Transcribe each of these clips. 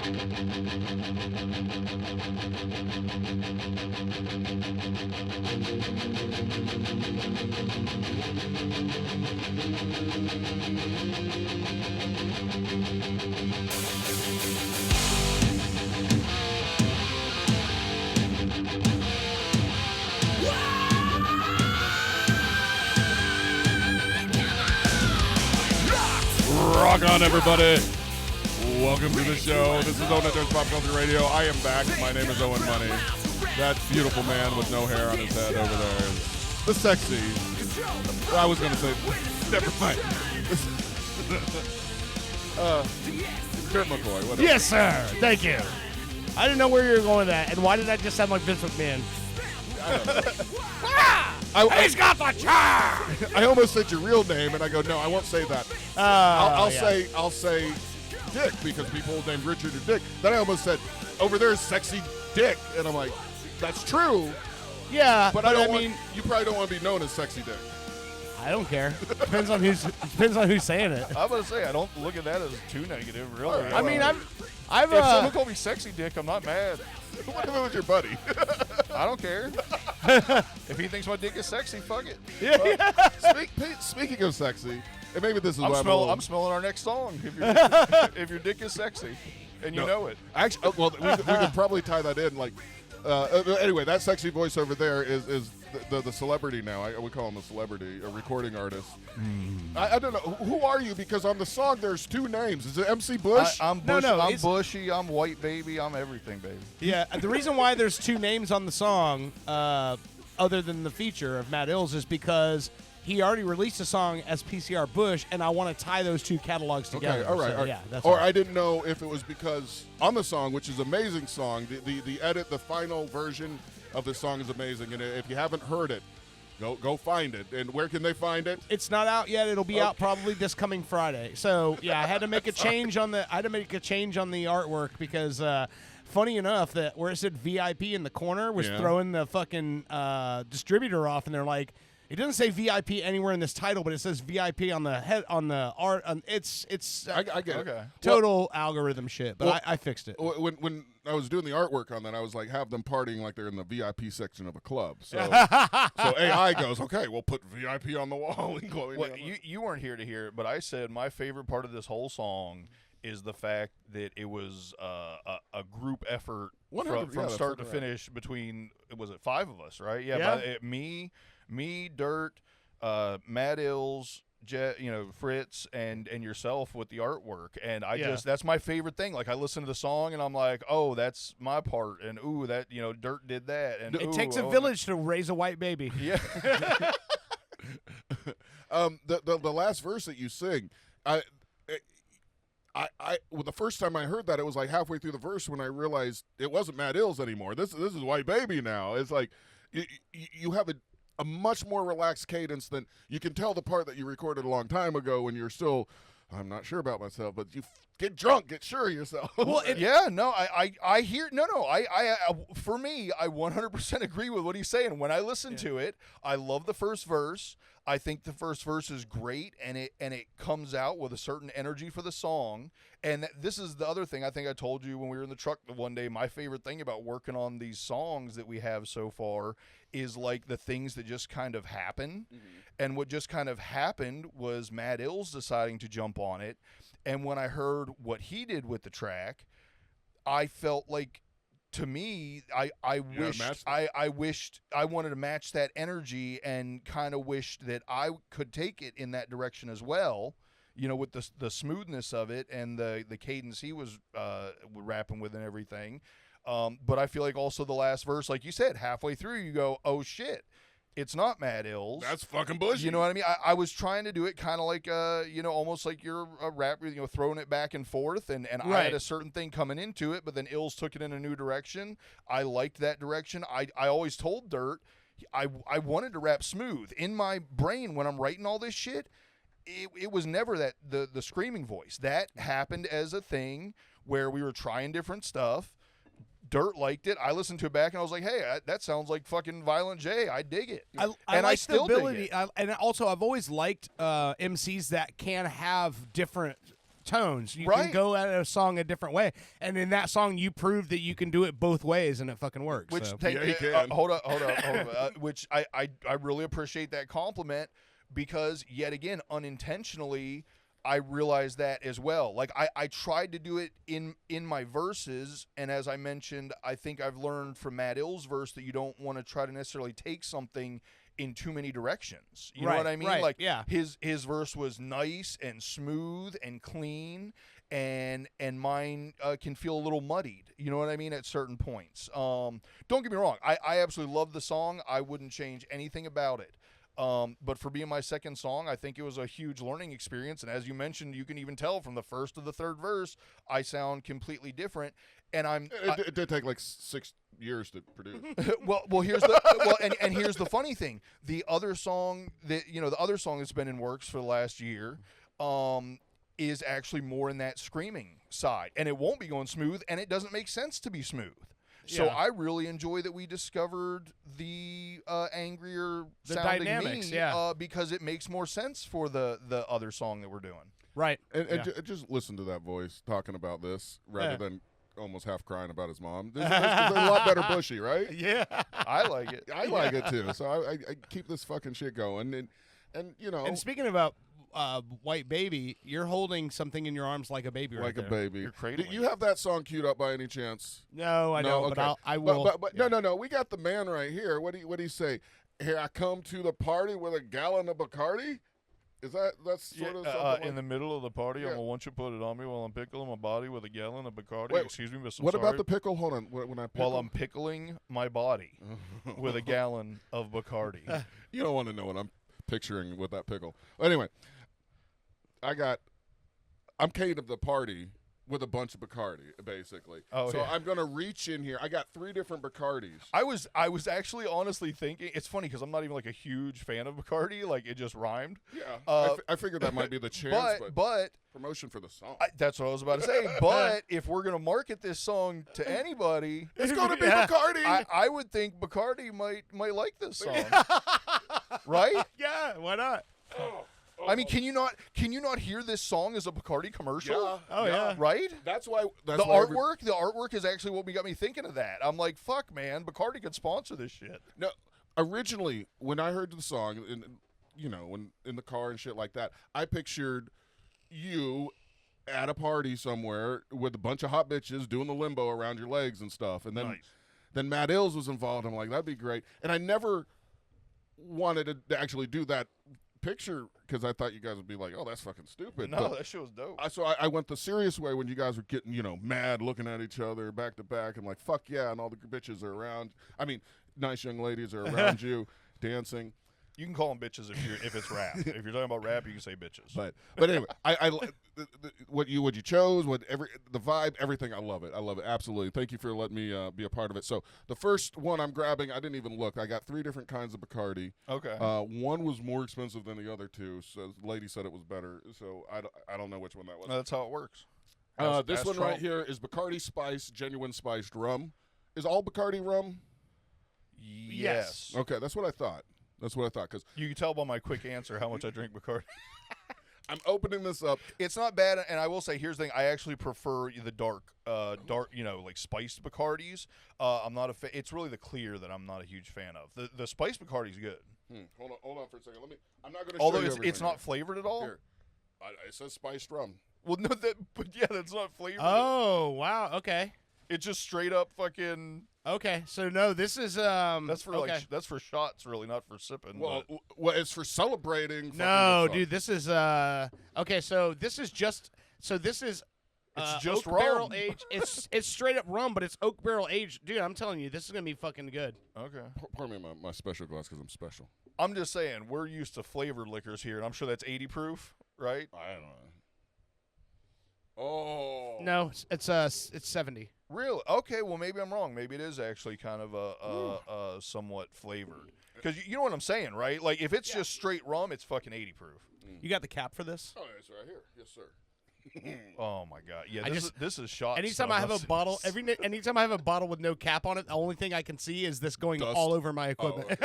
Rock on, everybody. Welcome to the show. This is Owen Pop Culture Radio. I am back. My name is Owen Money. That beautiful man with no hair on his head over there is the sexy. I was going to say, never mind. Kurt McCoy. Whatever. Yes, sir. Thank you. I didn't know where you were going with that. And why did that just sound like Vince McMahon? I don't know. He's got the chair. I almost said your real name, and I go, no, I won't say that. I'll say Dick, because people named Richard or Dick. Then I almost said, over there is sexy Dick, and I'm like, that's true. Yeah, but I mean, you probably don't want to be known as sexy Dick. I don't care. Depends on who's saying it. I'm gonna say I don't look at that as too negative, really. Right. I mean, I've if someone called me sexy Dick, I'm not mad. What if it was your buddy? I don't care. If he thinks my dick is sexy, fuck it. Yeah. Speaking of sexy, and maybe this is I'm smelling our next song. If your dick is sexy, and you know it. Actually, well, we could probably tie that in. Like, anyway, that sexy voice over there is the celebrity now. We call him a celebrity, a recording artist. I don't know. Who are you? Because on the song, there's two names. Is it MC Bush? I'm Bush. No, I'm Bushey. I'm White Baby. I'm everything, baby. Yeah. The reason why there's two names on the song, other than the feature of Matt Ills, is because he already released a song as PCR Bush, and I want to tie those two catalogs together. Okay, all right. So, all right. Yeah, that's or right. I didn't know if it was because on the song, which is an amazing song, the edit, the final version of the song is amazing. And if you haven't heard it, go find it. And where can they find it? It's not out yet. It'll be out probably this coming Friday. So yeah, I had to make a change on the artwork because funny enough that where it said VIP in the corner was throwing the fucking distributor off, and they're like, it doesn't say VIP anywhere in this title, but it says VIP on the head on the art. It's I get it. Total algorithm shit, but I fixed it. When I was doing the artwork on that, I was like, have them partying like they're in the VIP section of a club. So AI goes, okay, we'll put VIP on the wall. Well, you weren't here to hear it, but I said my favorite part of this whole song is the fact that it was a group effort from start to finish between, was it 5 of us, right? Yeah. Me, Dirt, Matt Ills, Fritz, and yourself with the artwork. And that's my favorite thing. Like, I listen to the song and I'm like, oh, that's my part. And ooh, that, Dirt did that. And it takes a village to raise a white baby. Yeah. The last verse that you sing, well, the first time I heard that, it was like halfway through the verse when I realized it wasn't Matt Ills anymore. This is White Baby now. It's like you have a much more relaxed cadence than you can tell the part that you recorded a long time ago when you're still, I'm not sure about myself, but you get drunk, get sure of yourself. Well, I hear, for me, I 100% agree with what he's saying. When I listen to it, I love the first verse. I think the first verse is great, and it comes out with a certain energy for the song. And this is the other thing I think I told you when we were in the truck one day. My favorite thing about working on these songs that we have so far is like the things that just kind of happen. Mm-hmm. And what just kind of happened was Matt Ills deciding to jump on it. And when I heard what he did with the track, I felt like, to me, I wished I wanted to match that energy, and kind of wished that I could take it in that direction as well, with the smoothness of it and the cadence he was rapping with and everything. But I feel like also the last verse, like you said, halfway through you go, oh shit, it's not Matt Ills. That's fucking Bushey. You know what I mean? I was trying to do it kind of like, almost like you're a rapper, throwing it back and forth. And right. I had a certain thing coming into it, but then Ills took it in a new direction. I liked that direction. I always told Dirt, I wanted to rap smooth. In my brain, when I'm writing all this shit, it was never that the screaming voice. That happened as a thing where we were trying different stuff. Dirt liked it. I listened to it back and I was like, hey, that sounds like fucking Violent J. I dig it. I still dig it. And also, I've always liked MCs that can have different tones. You Right. can go at a song a different way, and in that song, you prove that you can do it both ways, and it fucking works. Which so. Yeah, you can. hold up. Which I really appreciate that compliment, because yet again, unintentionally, I realized that as well. Like I tried to do it in my verses, and as I mentioned, I think I've learned from Matt Ill's verse that you don't want to try to necessarily take something in too many directions. You know what I mean? Right, Like yeah. his verse was nice and smooth and clean, and mine can feel a little muddied. You know what I mean? At certain points. Don't get me wrong. I absolutely love the song. I wouldn't change anything about it. But for being my second song, I think it was a huge learning experience. And as you mentioned, you can even tell from the first to the third verse, I sound completely different. And It did take like 6 years to produce. well, here's here's the funny thing. The other song that's been in works for the last year, is actually more in that screaming side, and it won't be going smooth, and it doesn't make sense to be smooth. So Yeah. I really enjoy that we discovered the angrier The sounding dynamics, me, yeah. because it makes more sense for the other song that we're doing. Right. And Yeah. just listen to that voice talking about this rather Yeah. than almost half crying about his mom. There's a lot better Bushey, right? Yeah. I like it. I like it too. So I keep this fucking shit going. And you know, And speaking about white baby, you're holding something in your arms like a baby right like a there. baby. You're Do cradling you have that song queued up by any chance? No, I don't, okay. but I will. But no. We got the man right here. What do you say? Here I come to the party with a gallon of Bacardi. That's sort of something in the like, middle of the party, Yeah. I'm gonna want you to put it on me while I'm pickling my body with a gallon of Bacardi. Wait, Excuse me, Mr. what Sorry. about the pickle? Hold on. When I pickle, While I'm pickling my body with a gallon of Bacardi. you don't want to know what I'm picturing with that pickle. Anyway, I'm catered of the party with a bunch of Bacardi, basically. Oh, so yeah. I'm gonna reach in here. I got 3 different Bacardis. I was actually honestly thinking, it's funny because I'm not even like a huge fan of Bacardi. Like it just rhymed. Yeah, I figured that might be the chance, But promotion for the song. that's what I was about to say. But if we're gonna market this song to anybody, It's gonna be Bacardi. I would think Bacardi might like this song, right? Yeah, why not? I mean, can you not hear this song as a Bacardi commercial? Yeah. Oh, yeah. Right? That's why The every- artwork is actually what got me thinking of that. I'm like, fuck, man, Bacardi could sponsor this shit. No, originally when I heard the song, when in the car and shit like that, I pictured you at a party somewhere with a bunch of hot bitches doing the limbo around your legs and stuff, and then Nice. then Matt Ills was involved. I'm like, that'd be great, and I never wanted to actually do that picture because I thought you guys would be like, oh, that's fucking stupid. No, But that shit was dope. so I went the serious way when you guys were getting, mad looking at each other back to back and like, fuck yeah, and all the bitches are around. I mean, nice young ladies are around you dancing. You can call them bitches if it's rap. If you're talking about rap, you can say bitches. But anyway, what you chose, the vibe, everything. I love it. Absolutely. Thank you for letting me be a part of it. So the first one I'm grabbing, I didn't even look. I got 3 different kinds of Bacardi. Okay. One was more expensive than the other 2. So the lady said it was better. So I don't know which one that was. That's how it works. This Ask one Trump. right here is Bacardi Spice Genuine Spiced Rum. Is all Bacardi rum? Yes. Okay, that's what I thought. Because You can tell by my quick answer how much I drink Bacardi. I'm opening this up. It's not bad, and I will say, here's the thing: I actually prefer the dark, like spiced Bacardis. I'm not it's really the clear that I'm not a huge fan of. The spiced Bacardi's good, Hold on for a second. I'm not going to. although show you it's everything not here. flavored at all. Here. It says spiced rum. Well, no, but that's not flavored. Oh, wow. Okay. It's just straight up fucking. Okay. So no, this is That's for okay. that's for shots, really, not for sipping. Well, but it's for celebrating. fucking No, the song. dude, this is okay, so this is It's just oak barrel rum. aged. It's straight up rum, but it's oak barrel aged. Dude, I'm telling you, this is gonna be fucking good. okay. Pour me my special glass because I'm special. I'm just saying, we're used to flavored liquors here, and I'm sure that's 80 proof, right? I don't know. Oh. No, it's 70. Really? Okay, well, maybe I'm wrong. Maybe it is actually kind of a somewhat flavored. Because you know what I'm saying, right? Like, if it's just straight rum, it's fucking 80 proof. You got the cap for this? Oh, it's right here. Yes, sir. Oh, my God. Yeah, I this is shot Anytime stuff. I have a bottle, anytime I have a bottle with no cap on it, the only thing I can see is this going Dust. all over my equipment.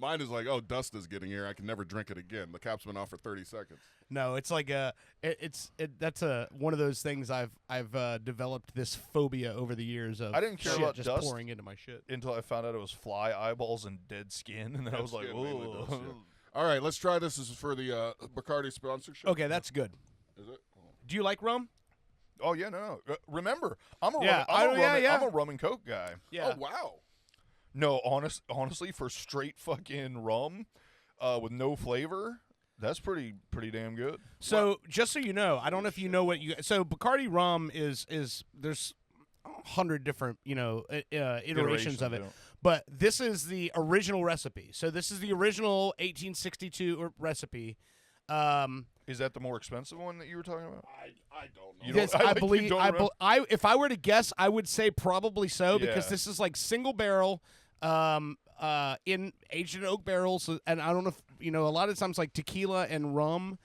Mine is like, oh, dust is getting here. I can never drink it again. The cap's been off for 30 seconds. No, it's like that's one of those things I've developed this phobia over the years of. I didn't care shit about just dust pouring into my shit until I found out it was fly eyeballs and dead skin, and then I was like, Mainly "Ooh." dust, yeah. All right, let's try this. This is for the Bacardi sponsorship. Okay, that's good. Is it? Do you like rum? Oh yeah, no. Remember, I'm a Yeah, I'm a rum and coke guy. Yeah. Oh, wow. No, honestly, for straight fucking rum, with no flavor, that's pretty damn good. So just so you know, I don't know if you know what you. So Bacardi rum is there's 100 different iterations of it, yeah. but this is the original recipe. So this is the original 1862 recipe. Is that the more expensive one that you were talking about? I don't know. You This, don't- I like you believe. don't remember? If I were to guess, I would say probably so because Yeah. this is like single barrel, in aged in oak barrels, and I don't know if a lot of times like tequila and rum,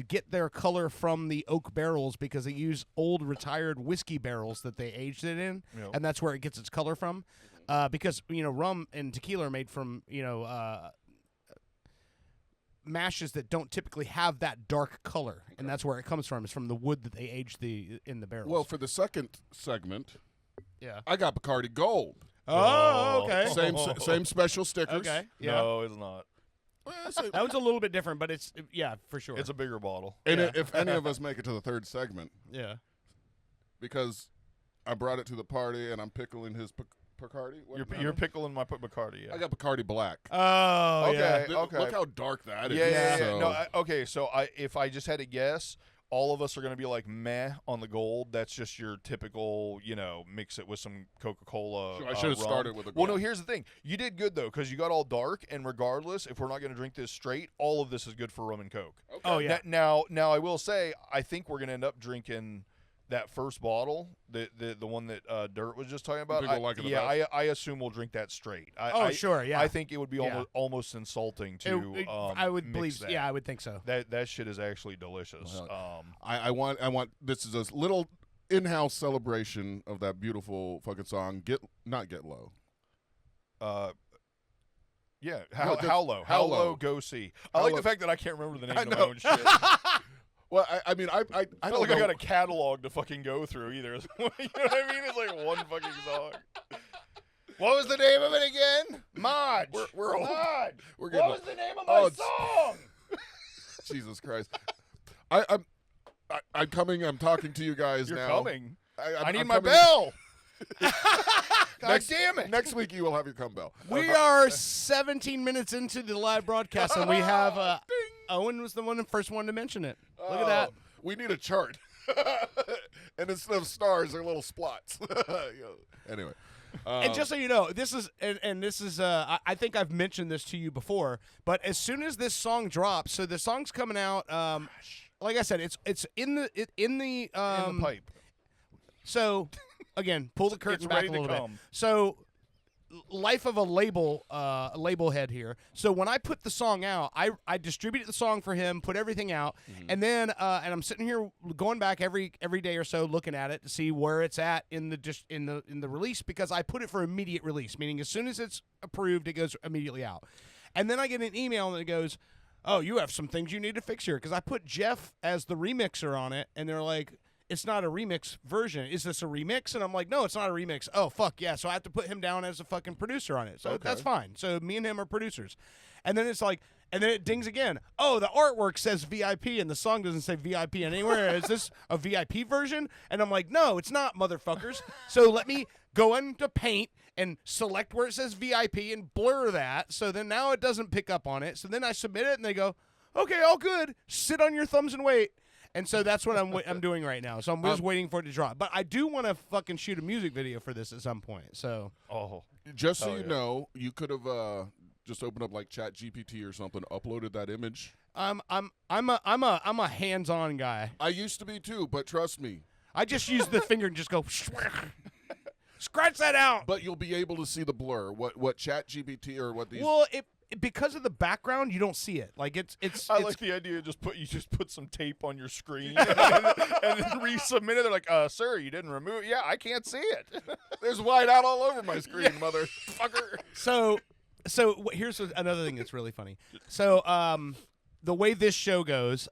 get their color from the oak barrels because they use old retired whiskey barrels that they aged it in, Yep. and that's where it gets its color from. Because rum and tequila are made from mashes that don't typically have that dark color, and that's where it comes from. It's from the wood that they aged in the barrels. Well, for the second segment, yeah. I got Bacardi Gold. Oh, okay. Same special stickers. Okay. Yeah. No, it's not. Well, it's a- That one's a little bit different, but it's for sure. It's a bigger bottle. and Yeah. if any of us make it to the third segment, yeah. because I brought it to the party and I'm pickling his Bacardi. You're pickling my Bacardi. Yeah. I got Bacardi Black. Oh, Okay. yeah. Look how dark that is. Yeah. So- No, okay. So if I just had to guess, all of us are going to be like meh on the gold. That's just your typical, mix it with some Coca-Cola. Sure, I should have rum. started with a Well, gold. no, here's the thing. You did good, though, because you got all dark, and regardless, if we're not going to drink this straight, all of this is good for rum and Coke. Okay. Oh, yeah. Now, I will say, I think we're going to end up drinking that first bottle, the one that Dirt was just talking about. People like it the yeah, best? I assume we'll drink that straight. Sure, yeah. I think it would be Yeah. almost insulting to. I would mix believe. that. Yeah, I would think so. That shit is actually delicious. Well, I want this is a little in-house celebration of that beautiful fucking song. Not get low. Yeah, No, just how low? How Low. Go see. How I like Low. the fact that I can't remember the name I of my know. own shit. Well, I mean, I I don't don't like know. I got a catalog to fucking go through either. You know what I mean? It's like one fucking song. What was the name of it again? Marge. We're old. Marge. We're getting What was the name of Oh, my it's- song? Jesus Christ. I'm coming. I'm talking to you guys You're now. coming. I I'm need my coming. bell. God damn it. Next week you will have your cum bell. We are 17 minutes into the live broadcast, and we have Owen was the first one to mention it. Look at that. We need a chart. And instead of stars, they're little splots. Anyway. And just so you know, this is and this is I think I've mentioned this to you before, but as soon as this song drops, so the song's coming out. Like I said, it's in the pipe. So again, pull the curtain It's back ready a to little bit. come. So life of a label head here. So when I put the song out, I distributed the song for him, put everything out, and then and I'm sitting here going back every day or so looking at it to see where it's at in the release, because I put it for immediate release, meaning as soon as it's approved, it goes immediately out. And then I get an email and it goes, "Oh, you have some things you need to fix here," because I put Jeff as the remixer on it, and they're like, "It's not a remix version. Is this a remix?" And I'm like, "No, it's not a remix." Oh, fuck, yeah. So I have to put him down as a fucking producer on it. So that's fine. So me and him are producers. And then it's like, and then it dings again. Oh, the artwork says VIP and the song doesn't say VIP anywhere. Is this a VIP version? And I'm like, "No, it's not, motherfuckers." So let me go into Paint and select where it says VIP and blur that. So then now it doesn't pick up on it. So then I submit it and they go, "Okay, all good. Sit on your thumbs and wait." And so that's what I'm doing right now. So I'm just waiting for it to drop. But I do want to fucking shoot a music video for this at some point. So Just so Hell you yeah. know, you could have just opened up like Chat GPT or something, uploaded that image. I'm a hands-on guy. I used to be too, but trust me. I just use the finger and just go scratch that out. But you'll be able to see the blur. What Chat GPT or what these. Well, because of the background, you don't see it. Like it's. I like the idea of you just put some tape on your screen and then resubmit it. They're like, "Sir, you didn't remove it." Yeah, I can't see it. There's white out all over my screen, motherfucker. So Here's another thing that's really funny. So the way this show goes,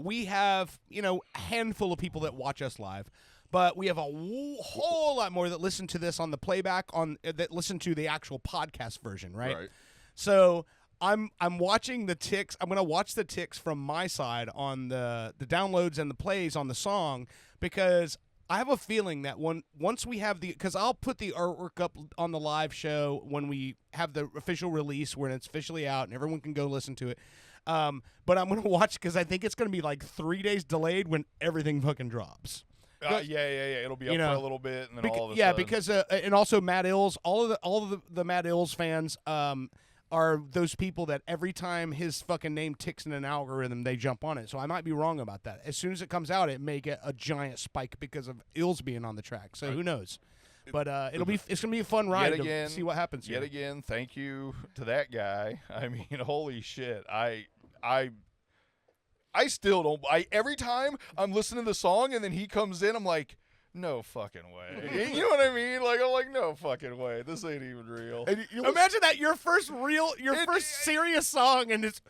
we have a handful of people that watch us live, but we have a whole lot more that listen to this on the playback that listen to the actual podcast version, right? So I'm watching the ticks. I'm going to watch the ticks from my side on the downloads and the plays on the song, because I have a feeling that once we have because I'll put the artwork up on the live show when we have the official release, when it's officially out and everyone can go listen to it. But I'm going to watch, because I think it's going to be like 3 days delayed when everything fucking drops. Yeah. It'll be up for a little bit, and then all of a sudden. Because and also Matt Ills, all of the Matt Ills fans are those people that every time his fucking name ticks in an algorithm, they jump on it. So I might be wrong about that. As soon as it comes out, it may get a giant spike because of Ills being on the track. So who knows? But it's gonna be a fun ride to see what happens. Yet again, thank you to that guy. I mean, holy shit! I still don't. Every time I'm listening to the song and then he comes in, I'm like, no fucking way. You know what I mean? Like, I'm like, no fucking way. This ain't even real. And imagine that your first serious song, and it's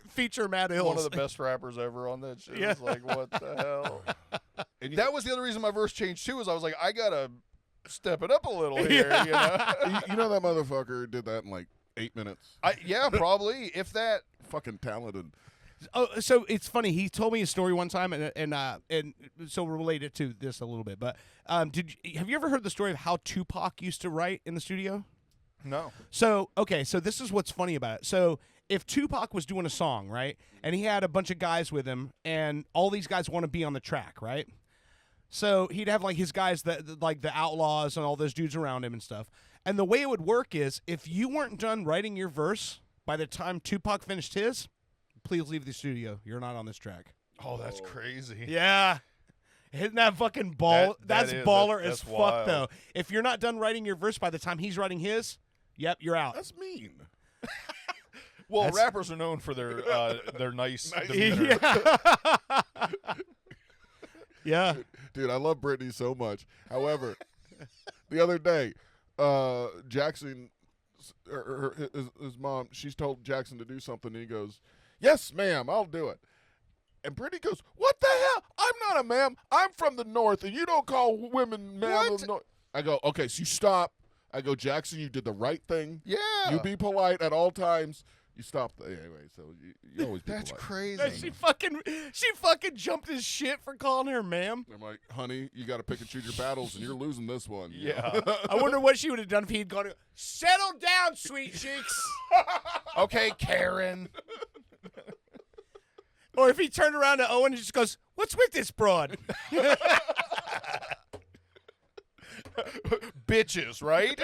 feature Matt Ills, one of the best rappers ever on that shit. It's like, what the hell? And that was the other reason my verse changed too. Is I was like, I gotta step it up a little here. You know that motherfucker did that in like 8 minutes. Yeah, probably, if that. Fucking talented. Oh, so it's funny. He told me a story one time, and so we're related to this a little bit. But have you ever heard the story of how Tupac used to write in the studio? No. So this is what's funny about it. So if Tupac was doing a song, right, and he had a bunch of guys with him, and all these guys want to be on the track, right? So he'd have like his guys like the Outlaws and all those dudes around him and stuff. And the way it would work is, if you weren't done writing your verse by the time Tupac finished his, please leave the studio. You're not on this track. Oh, that's crazy. Yeah. Hitting that fucking ball. That's baller as fuck, wild. though. If you're not done writing your verse by the time he's writing his, yep, you're out. That's mean. Well, rappers are known for their nice demeanor. Yeah. Yeah. Dude, I love Britney so much. However, the other day, Jackson, his mom, she's told Jackson to do something, and he goes, "Yes, ma'am, I'll do it." And Brittany goes, "What the hell? I'm not a ma'am. I'm from the North, and you don't call women ma'am of the North." I go, "Okay, so you stop." I go, "Jackson, you did the right thing. Yeah. You be polite at all times. You stop." Anyway, so you always be That's polite. crazy. She fucking jumped his shit for calling her ma'am. I'm like, "Honey, you got to pick and choose your battles, and you're losing this one." Yeah. I wonder what she would have done if he'd gone, "Settle down, sweet cheeks." Okay, Karen. Or if he turned around to Owen and just goes, "What's with this broad?" Bitches, right?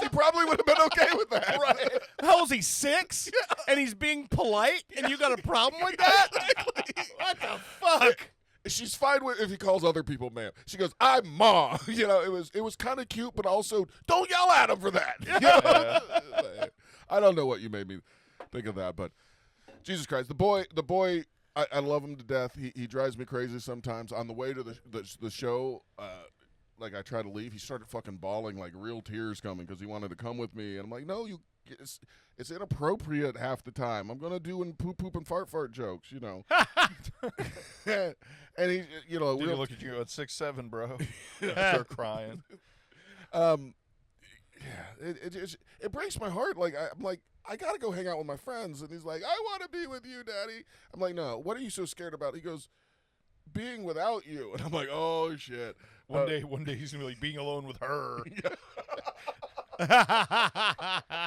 She probably would have been okay with that. Right. How old is he, 6? And he's being polite, and you got a problem with that? What the fuck? She's fine with if he calls other people ma'am. She goes, "I'm Ma." You know, it was kind of cute, but also don't yell at him for that. You know? I don't know what you made me think of that, but Jesus Christ, the boy, I love him to death. He drives me crazy sometimes. On the way to the show, like I try to leave, he started fucking bawling, like real tears coming, because he wanted to come with me, and I'm like, "No, it's inappropriate half the time. I'm gonna do poop and fart jokes, you know." And he, you know, Dude, look at you at 6'7", bro. Start crying. Yeah, it breaks my heart. Like I'm like, I gotta go hang out with my friends, and he's like, "I want to be with you, Daddy." I'm like, "No, what are you so scared about?" He goes, "Being without you." And I'm like, "Oh shit." One day he's gonna be like being alone with her.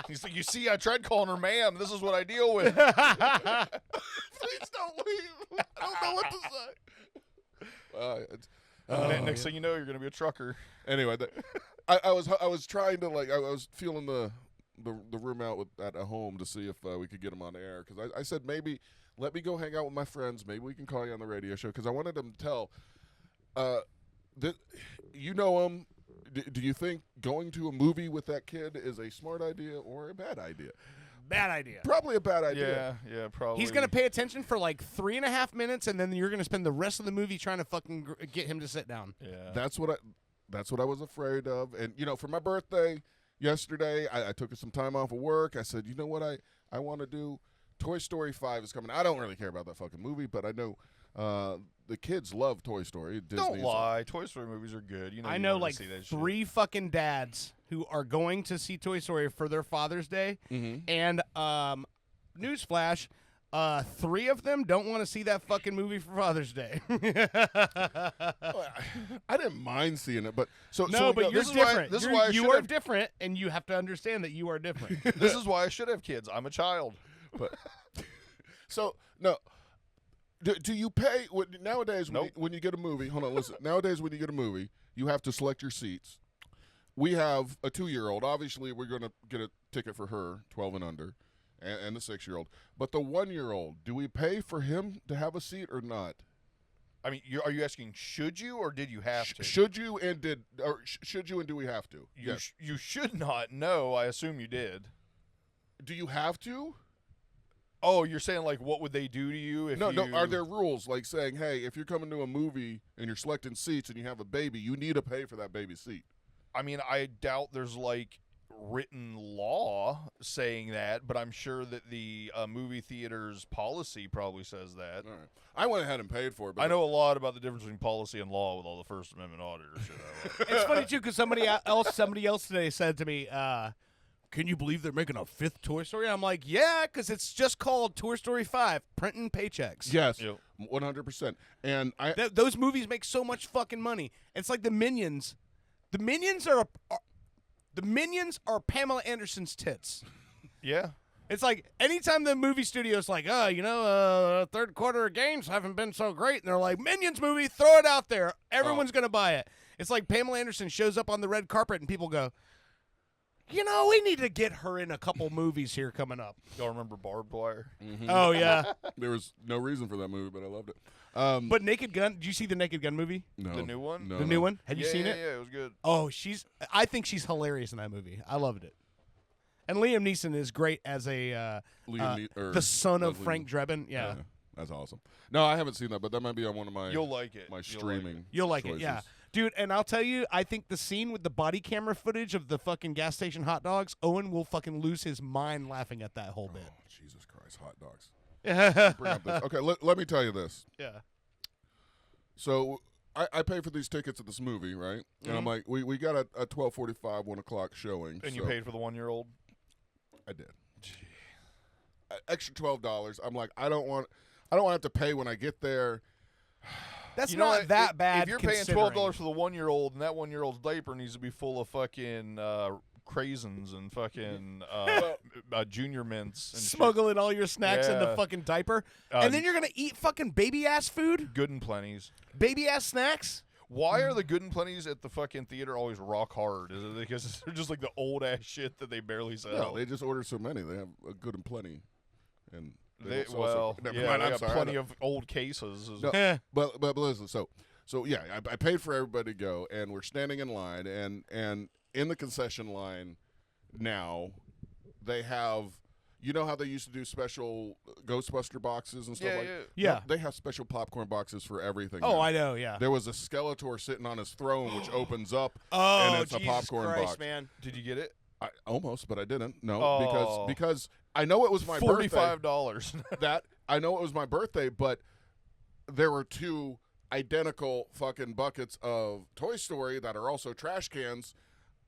He's like, "You see, I tried calling her ma'am. This is what I deal with." Please don't leave. I don't know what to say. Next thing you know, you're gonna be a trucker. Anyway, I was trying to, like, I was feeling the room out at home to see if we could get him on air, because I said, maybe let me go hang out with my friends. Maybe we can call you on the radio show, because I wanted him to tell. That you know him. Do you think going to a movie with that kid is a smart idea or a bad idea? Bad idea. Probably a bad idea. Yeah, probably. He's going to pay attention for like 3.5 minutes, and then you're going to spend the rest of the movie trying to fucking get him to sit down. Yeah. That's what I was afraid of. And, you know, for my birthday, yesterday. I took some time off of work. I said, you know what I want to do? Toy Story 5 is coming. I don't really care about that fucking movie, but I know the kids love Toy Story. Disney's Don't lie. Toy Story movies are good. You know, I you know wanna like see that shit. 3 fucking dads who are going to see Toy Story for their Father's Day, and newsflash, 3 of them don't want to see that fucking movie for Father's Day. I didn't mind seeing it, but but you're this is why- different. this is You're- why I you should are have- different, and you have to understand that you are different. This is why I should have kids. I'm a child. But so no. Do you pay nowadays Nope. when you get a movie? Hold on, listen. Nowadays, when you get a movie, you have to select your seats. We have a 2-year-old. Obviously, we're going to get a ticket for her, 12 and under, and the 6-year-old. But the 1-year-old, do we pay for him to have a seat or not? I mean, are you asking should you or did you have to? Should you and should you and do we have to? You should not. No, I assume you did. Do you have to? Oh, you're saying like what would they do to you if No. you... Are there rules like saying, hey, if you're coming to a movie and you're selecting seats and you have a baby, you need to pay for that baby seat? I mean, I doubt there's like written law saying that, but I'm sure that the movie theater's policy probably says that. All right. I went ahead and paid for it. But I know a lot about the difference between policy and law with all the First Amendment auditor shit. It's funny too because somebody else today said to me, "Can you believe they're making a 5th Toy Story?" I'm like, "Yeah, because it's just called Toy Story 5, printing paychecks." Yes, Yep. 100%. And Those movies make so much fucking money. It's like the Minions. The Minions are Pamela Anderson's tits. Yeah. It's like anytime the movie studio's like, third quarter games haven't been so great, and they're like, Minions movie, throw it out there. Everyone's gonna buy it. It's like Pamela Anderson shows up on the red carpet, and people go, we need to get her in a couple movies here coming up. Y'all remember Barbed Wire? Oh yeah, there was no reason for that movie, but I loved it. but Naked Gun. Did you see the Naked Gun movie? No. The new one? No, The new one? Have you seen it? Yeah, it was good. Oh, I think she's hilarious in that movie. I loved it. And Liam Neeson is great as a the son of Frank Drebin. Yeah. That's awesome. No, I haven't seen that, but that might be on one of my You'll like it. my streaming. You'll like choices. it, yeah. Dude, and I'll tell you, I think the scene with the body camera footage of the fucking gas station hot dogs, Owen will fucking lose his mind laughing at that whole bit. Oh, Jesus Christ, hot dogs. Bring up this. Okay, let me tell you this. Yeah. So I pay for these tickets at this movie, right? And I'm like, we got a 12:45, 1 o'clock showing. And you so paid for the 1-year-old? I did. Extra $12. I'm like, I don't want to have to pay when I get there. That's You know not what? that bad. If you're paying considering. $12 for the 1-year-old, and that 1-year-old's diaper needs to be full of fucking craisins and fucking junior mints and shit. Smuggling all your snacks in the Yeah. fucking diaper, and then you're gonna eat fucking baby ass food, Good and Plenty's. baby ass snacks. Why are the Good and Plenty's at the fucking theater always rock hard? Is it because they're just like the old ass shit that they barely sell? No, they just order so many. They have a good and plenty, and They, don't sell well, so, never yeah, mind, they I'm got sorry, plenty of old cases. No, but listen, so yeah, I paid for everybody to go, and we're standing in line, and in the concession line now, they have, you know how they used to do special Ghostbuster boxes and stuff Yeah, like yeah. Yeah. No, they have special popcorn boxes for everything. Oh, now. I know. Yeah. There was a Skeletor sitting on his throne, which opens up, Oh, and it's Jesus a popcorn Christ, box. man. Did you get it? I, almost, but I didn't. No, Oh. because I know it was my birthday. $45. That I know it was my birthday, but there were 2 identical fucking buckets of Toy Story that are also trash cans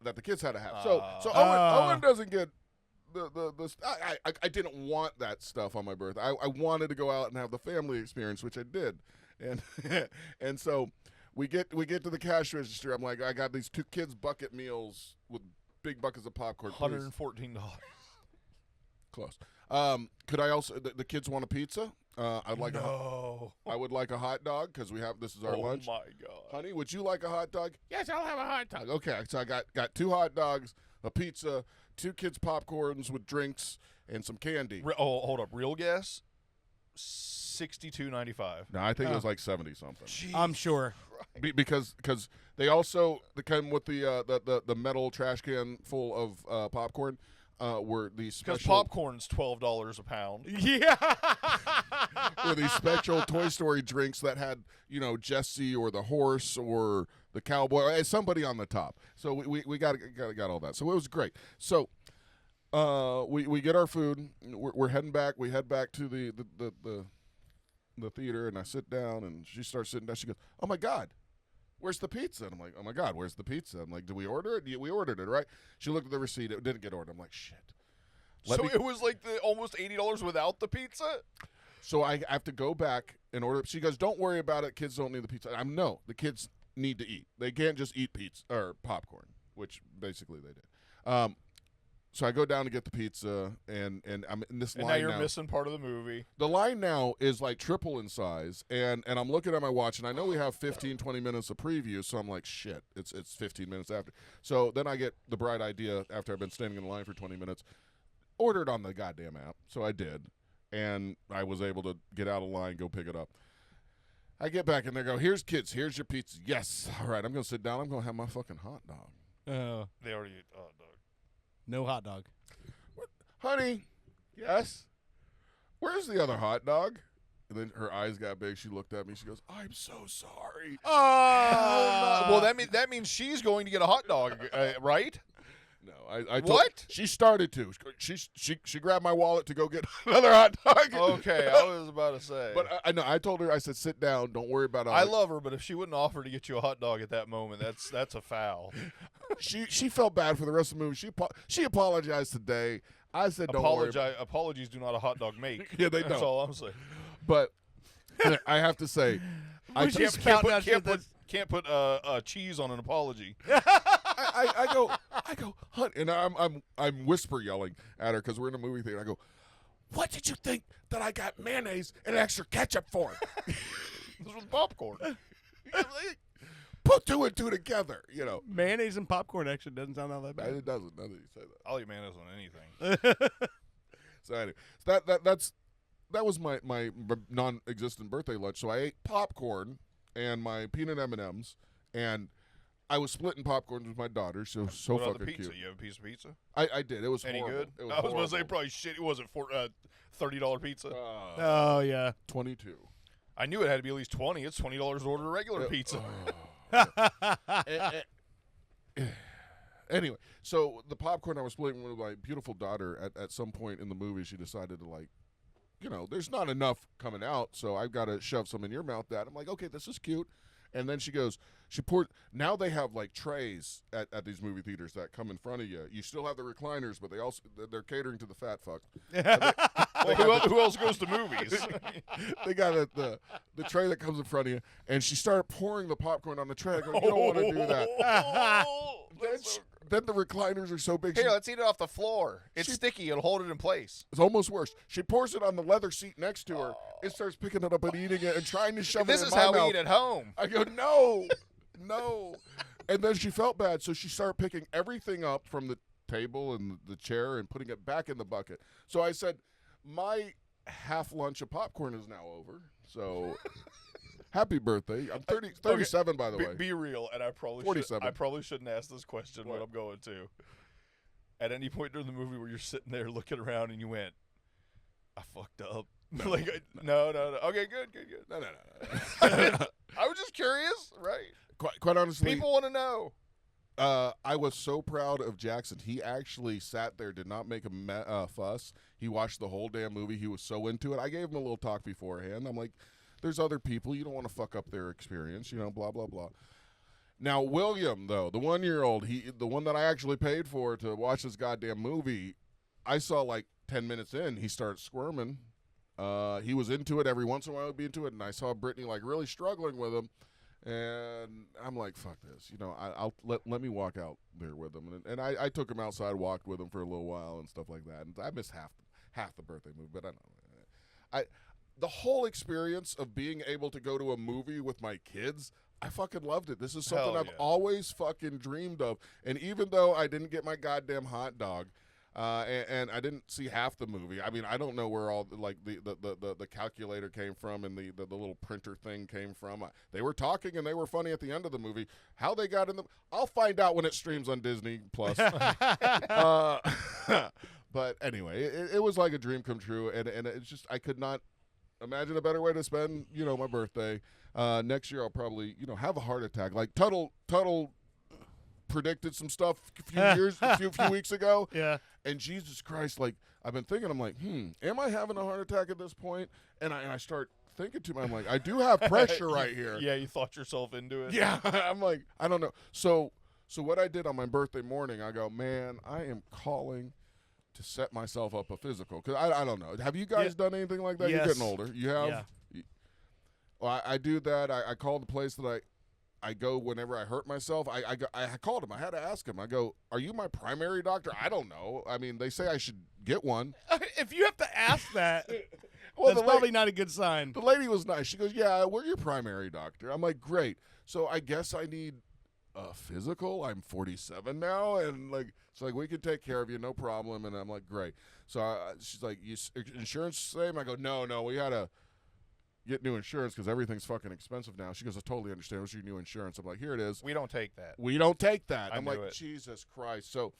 that the kids had to have. So Owen doesn't get the I didn't want that stuff on my birthday. I wanted to go out and have the family experience, which I did, and and so we get to the cash register. I'm like, I got these 2 kids bucket meals with big buckets of popcorn. Please. $114. Close. Could I also the kids want a pizza? I'd like I would like a hot dog because this is our lunch. Oh my god. Honey, would you like a hot dog? Yes, I'll have a hot dog. Okay, so I got 2 hot dogs, a pizza, 2 kids popcorns with drinks, and some candy. Hold up. Real gas? $62.95. No, I think it was like 70 something. I'm sure. Because they also come with the metal trash can full of popcorn. Were these Because special popcorn's $12 a pound. Yeah. were these special Toy Story drinks that had Jessie or the horse or the cowboy, somebody on the top. So we got all that. So it was great. So we get our food. We're heading back. We head back to the theater, and I sit down, and she starts sitting down. She goes, "Oh my God, where's the pizza?" And I'm like, "Oh my God, where's the pizza?" I'm like, "Did we order it? Yeah, we ordered it, right?" She looked at the receipt. It didn't get ordered. I'm like, "Shit." It was like the almost $80 without the pizza? So I have to go back and order. She goes, "Don't worry about it. Kids don't need the pizza." No, the kids need to eat. They can't just eat pizza or popcorn, which basically they did. So I go down to get the pizza, and I'm in this line now. And now you're missing part of the movie. The line now is like triple in size, and I'm looking at my watch, and I know we have 15, 20 minutes of preview, so I'm like, shit, it's 15 minutes after. So then I get the bright idea after I've been standing in line for 20 minutes, order it on the goddamn app. So I did, and I was able to get out of line, go pick it up. I get back, and they go, "Here's kids, here's your pizza." Yes, all right, I'm going to sit down. I'm going to have my fucking hot dog. They already ate hot dog. No hot dog. Honey, yes? Where's the other hot dog? And then her eyes got big. She looked at me. She goes, "I'm so sorry." Well, that means she's going to get a hot dog, right? No, I told, What? She started to. She grabbed my wallet to go get another hot dog. Okay, I was about to say. But I know. I told her. I said, "Sit down. Don't worry about it." I love her, but if she wouldn't offer to get you a hot dog at that moment, that's a foul. She felt bad for the rest of the movie. She apologized today. I said, "Don't worry." Apologies do not a hot dog make. Yeah, they That's don't. all I'm saying. But I have to say, I can't put cheese on an apology. I go, "Hun," and I'm whisper yelling at her because we're in a movie theater. I go, "What did you think that I got mayonnaise and extra ketchup for?" This was popcorn. Put two and two together, Mayonnaise and popcorn actually doesn't sound all that bad. It doesn't. Now that you say that. I'll eat mayonnaise on anything. So anyway, that was my non-existent birthday lunch. So I ate popcorn and my peanut M&Ms, and I was splitting popcorn with my daughter. So What fucking about the pizza? cute. You have a piece of pizza? I did. It was Any horrible. good? It was I was going to say horrible. probably shit. It wasn't for $30 pizza. Oh, yeah. 22. I knew it had to be at least 20. It's $20 to order a regular pizza. Anyway, so the popcorn I was splitting with my beautiful daughter, at some point in the movie, she decided to there's not enough coming out, so I've got to shove some in your mouth, Dad. I'm like, okay, this is cute. And then she poured, now they have like trays at these movie theaters that come in front of you. You still have the recliners, but they're catering to the fat fuck. Who else goes to movies? They got the tray that comes in front of you, and she started pouring the popcorn on the tray. I go, "You don't want to do that." Then the recliners are so big. Here, let's eat it off the floor. It's sticky. It'll hold it in place. It's almost worse. She pours it on the leather seat next to her and starts picking it up and eating it and trying to shove This it in is my how mouth. we eat at home. I go, no. And then she felt bad, so she started picking everything up from the table and the chair and putting it back in the bucket. So I said, my half lunch of popcorn is now over. So happy birthday. I'm 37, by the way. Be real, and I probably 47. I probably shouldn't ask this question, but I'm going to. At any point during the movie where you're sitting there looking around and you went, "I fucked up." No. No. Okay, good. No. I was just curious, right? Quite honestly, People want to know. I was so proud of Jackson. He actually sat there, did not make a fuss. He watched the whole damn movie. He was so into it. I gave him a little talk beforehand. I'm like, there's other people. You don't want to fuck up their experience, blah, blah, blah. Now, William, though, the 1-year-old, the one that I actually paid for to watch this goddamn movie, I saw like 10 minutes in, he started squirming. He was into it. Every once in a while he'd be into it, and I saw Brittany like really struggling with him. And I'm like, fuck this. I'll let me walk out there with him. And I took him outside, walked with him for a little while and stuff like that. And I missed half the birthday movie, but I don't know. The whole experience of being able to go to a movie with my kids, I fucking loved it. This is something Hell I've yeah. always fucking dreamed of. And even though I didn't get my goddamn hot dog, and I didn't see half the movie. I mean, I don't know where all like the calculator came from and the little printer thing came from. They were talking and they were funny at the end of the movie. How they got in I'll find out when it streams on Disney Plus. But anyway, it was like a dream come true, and it's just I could not imagine a better way to spend my birthday. Next year I'll probably, have a heart attack. Like Tuttle predicted some stuff a few weeks ago. Yeah. And Jesus Christ, like I've been thinking, I'm like, am I having a heart attack at this point? And I start thinking to myself, I'm like, I do have pressure right here. Yeah, you thought yourself into it. Yeah, I'm like, I don't know. So what I did on my birthday morning, I go, man, I am calling to set myself up a physical. Because I don't know. Have you guys done anything like that? Yes. You're getting older. You have? Yeah. Well, I do that. I call the place that I go whenever I hurt myself. I called him. I had to ask him. I go, are you my primary doctor? I don't know. I mean, they say I should get one. If you have to ask that, Well, that's probably not a good sign. The lady was nice. She goes, yeah, we're your primary doctor. I'm like, great. So I guess I need a physical. I'm 47 now. And like, it's like, we can take care of you. No problem. And I'm like, great. So she's like, insurance same? I go, no, we had to get new insurance because everything's fucking expensive now. She goes, I totally understand. What's your new insurance? I'm like, here it is. We don't take that. We don't take that. I I'm knew like, it. Jesus Christ. So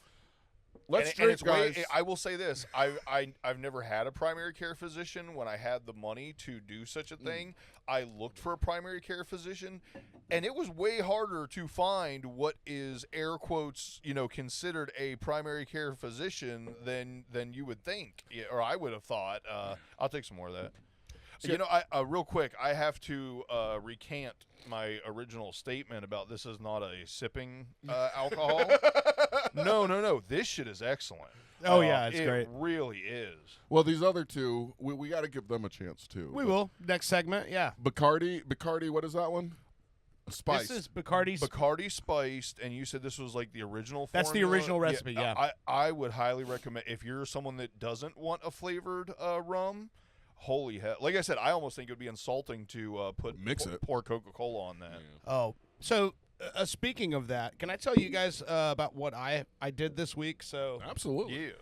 let's and drink, it's guys. I will say this: I've never had a primary care physician. When I had the money to do such a thing, I looked for a primary care physician, and it was way harder to find what is air quotes considered a primary care physician than you would think, or I would have thought. I'll take some more of that. Real quick, I have to recant my original statement about this is not a sipping alcohol. No. This shit is excellent. Oh, yeah, it's great. It really is. Well, these other two, we got to give them a chance, too. We will. Next segment, yeah. Bacardi, what is that one? Spiced. This is Bacardi's. Bacardi spiced, and you said this was like the original That's the formula? original recipe, yeah. I would highly recommend, if you're someone that doesn't want a flavored rum, holy hell. Like I said, I almost think it would be insulting to pour Coca-Cola on that. Yeah. Oh, so speaking of that, can I tell you guys about what I did this week? So Absolutely. Yeah.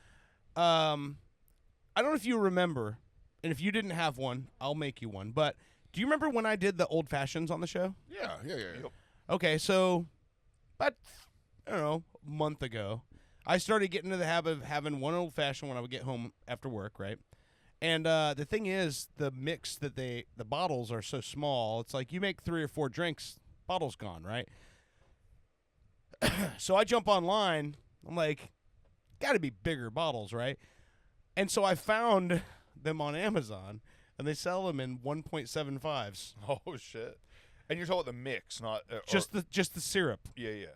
I don't know if you remember, and if you didn't have one, I'll make you one. But do you remember when I did the old fashions on the show? Yeah. Yep. Okay, so about, I don't know, a month ago, I started getting into the habit of having one old fashioned when I would get home after work, right? And the thing is, the mix that the bottles are so small. It's like you make 3 or 4 drinks, bottle's gone, right? So I jump online. I'm like, got to be bigger bottles, right? And so I found them on Amazon, and they sell them in 1.75s. Oh, shit. And you're talking about the mix, not... Just the syrup. Yeah.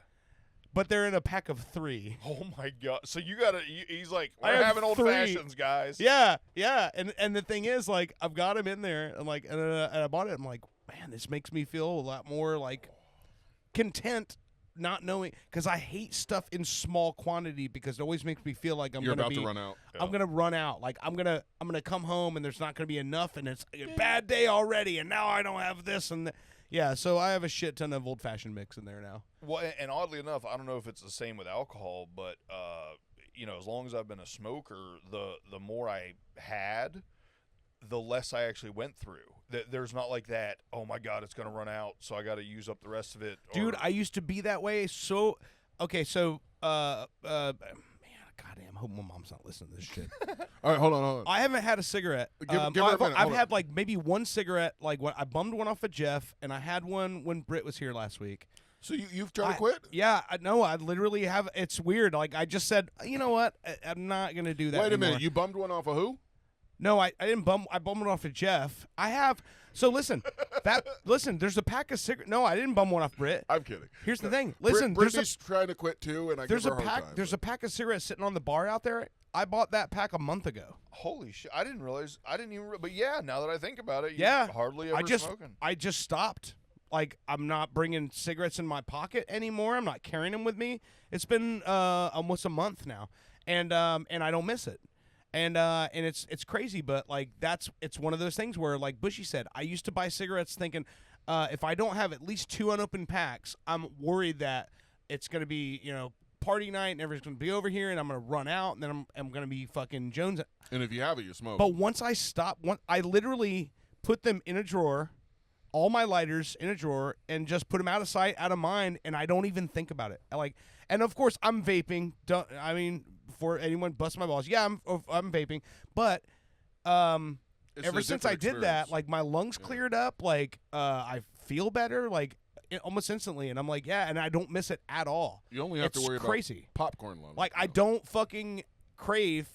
But they're in a pack of 3. Oh, my God. So you got to... He's like, I we're have having old 3. fashions, guys. Yeah. And the thing is, like, I've got them in there, and like, and I bought it. I'm like, man, this makes me feel a lot more like content, not knowing, because I hate stuff in small quantity because it always makes me feel like You're about to run out. I'm gonna run out. Like I'm gonna come home and there's not gonna be enough, and it's a bad day already, and now I don't have this and. Yeah, so I have a shit ton of old-fashioned mix in there now. Well, and oddly enough, I don't know if it's the same with alcohol, but as long as I've been a smoker, the more I had, the less I actually went through. There's not like that, oh my God, it's going to run out, so I got to use up the rest of it. Dude, I used to be that way. So, okay, so, man, goddamn, I hope my mom's not listening to this shit. All right, hold on. I haven't had a cigarette. Give her a minute. I've Hold had like maybe one cigarette. Like when I bummed one off of Jeff, and I had one when Britt was here last week. So you've tried to quit? Yeah, no, I literally have. It's weird. Like I just said, you know what? I'm not gonna do that. Wait a anymore. minute. You bummed one off of who? No, I didn't bum. I bummed it off of Jeff. I have. So listen, there's a pack of cigarettes. No, I didn't bum one off Britt. I'm kidding. Here's the thing. Listen, Brittany's trying to quit too, and I there's give a her a hard pack. time, There's a pack of cigarettes sitting on the bar out there. I bought that pack a month ago. Holy shit! I didn't realize. I didn't even. But yeah, now that I think about it, Yeah. you're hardly ever smoking. I just stopped. Like I'm not bringing cigarettes in my pocket anymore. I'm not carrying them with me. It's been almost a month now, and I don't miss it. And it's crazy, but like it's one of those things where, like Bushey said, I used to buy cigarettes thinking if I don't have at least 2 unopened packs, I'm worried that it's gonna be party night and everyone's gonna be over here and I'm gonna run out and then I'm gonna be fucking Jones. And if you have it, you smoke. But once I stopped, I literally put them in a drawer, all my lighters in a drawer, and just put them out of sight, out of mind, and I don't even think about it. And of course I'm vaping. Before anyone busts my balls, yeah, I'm vaping, but ever since I did that, like my lungs cleared up, like I feel better, like almost instantly. And I'm like, yeah, and I don't miss it at all. You only have to worry crazy. about popcorn love. Like I don't fucking crave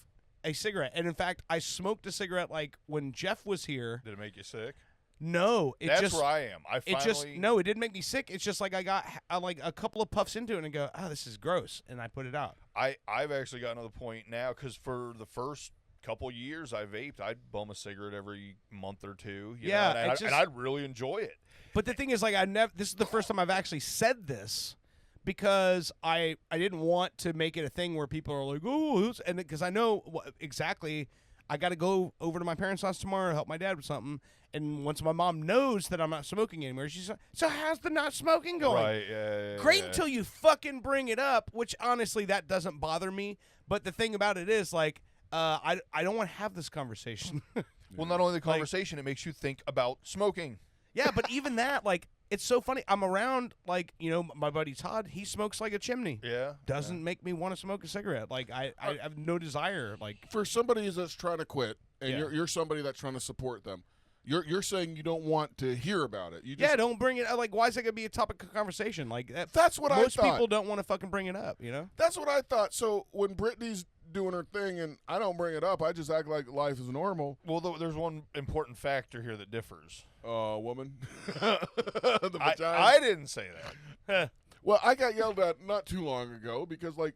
a cigarette. And in fact, I smoked a cigarette like when Jeff was here. Did it make you sick? No, That's where I am. It didn't make me sick. It's just like I got like a couple of puffs into it and go, oh, this is gross, and I put it out. I've actually gotten to the point now because for the first couple years I vaped, I'd bum a cigarette every month or two. You know, and I'd really enjoy it. But the thing is, like, this is the first time I've actually said this because I didn't want to make it a thing where people are like, oh, and because I know exactly. I got to go over to my parents' house tomorrow to help my dad with something. And once my mom knows that I'm not smoking anymore, she's like, so how's the not smoking going? Right, yeah. Great until you fucking bring it up, which honestly, that doesn't bother me. But the thing about it is, like, I don't want to have this conversation. Well, not only the conversation, it makes you think about smoking. Yeah, but even that, like, it's so funny. I'm around, like, you know, my buddy Todd, he smokes like a chimney. Yeah. Doesn't make me want to smoke a cigarette. Like, I have no desire. Like, for somebody that's trying to quit, and you're somebody that's trying to support them, you're saying you don't want to hear about it. You just, don't bring it. Like, why is it gonna be a topic of conversation? Like, that's what I thought. Most people don't want to fucking bring it up. You know. That's what I thought. So when Brittany's doing her thing and I don't bring it up, I just act like life is normal. Well, there's one important factor here that differs. Woman. The vagina. I didn't say that. Well, I got yelled at not too long ago because, like,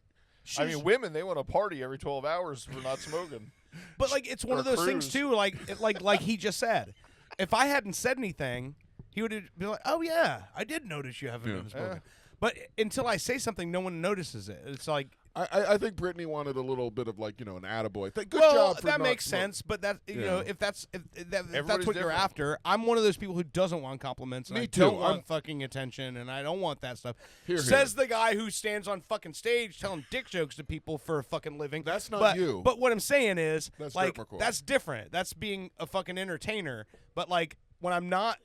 I mean, women, they want to party every 12 hours for not smoking. But, like, it's one of those things, too, like he just said. If I hadn't said anything, he would be like, oh, yeah, I did notice you haven't been smoking. But until I say something, no one notices it. It's like... I think Brittany wanted a little bit of, like, you know, an attaboy thing. Good well, job for that not makes sense, but that you know, if that's that's what different. you're after, I'm one of those people who doesn't want compliments. And Me I too. don't want fucking attention, and I don't want that stuff. Says the guy who stands on fucking stage telling dick jokes to people for a fucking living. That's not you. But what I'm saying is, That's like, Rick McCoy. that's different. That's being a fucking entertainer. But like when I'm not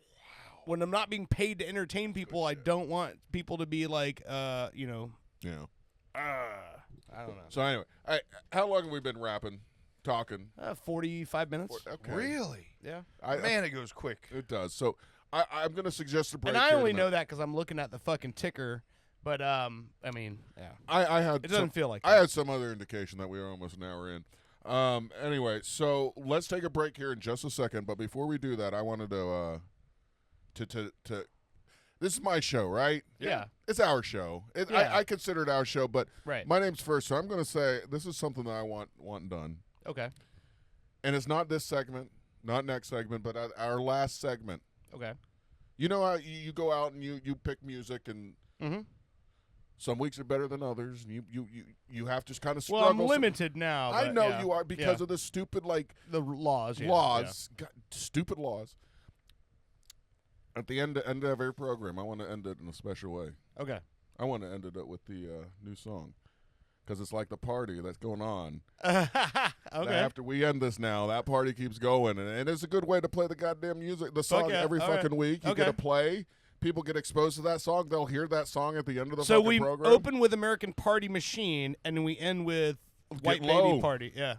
being paid to entertain people, I don't want people to be like, you know. Yeah. I don't know. So anyway, how long have we been rapping, talking? 45 minutes. Okay. Really? Yeah. Man, it goes quick. It does. So I'm going to suggest a break. And I here only tonight. know that because I'm looking at the fucking ticker. But I mean, yeah. I had. It doesn't feel like I that. had some other indication that we were almost an hour in. Anyway, so let's take a break here in just a second. But before we do that, I wanted to this is my show, right? Yeah. It's our show. Yeah. I consider it our show, but Right. my name's first, so I'm going to say this is something that I want done. Okay. And it's not this segment, not next segment, but our last segment. Okay. You know how you go out and you pick music, and some weeks are better than others, and you have to kind of struggle. Well, I'm limited now. I but know yeah. you are because of the stupid, like, the laws. Yeah. laws, God, stupid laws. At the end of every program, I want to end it in a special way. Yeah. Okay. I want to end it with the new song, because it's like the party that's going on. Okay. After we end this now, that party keeps going, and it's a good way to play the goddamn music, the song every fucking week. You get a play. People get exposed to that song. They'll hear that song at the end of the So fucking we program. open with American Party Machine, and we end with White Low. Lady Party. Yeah.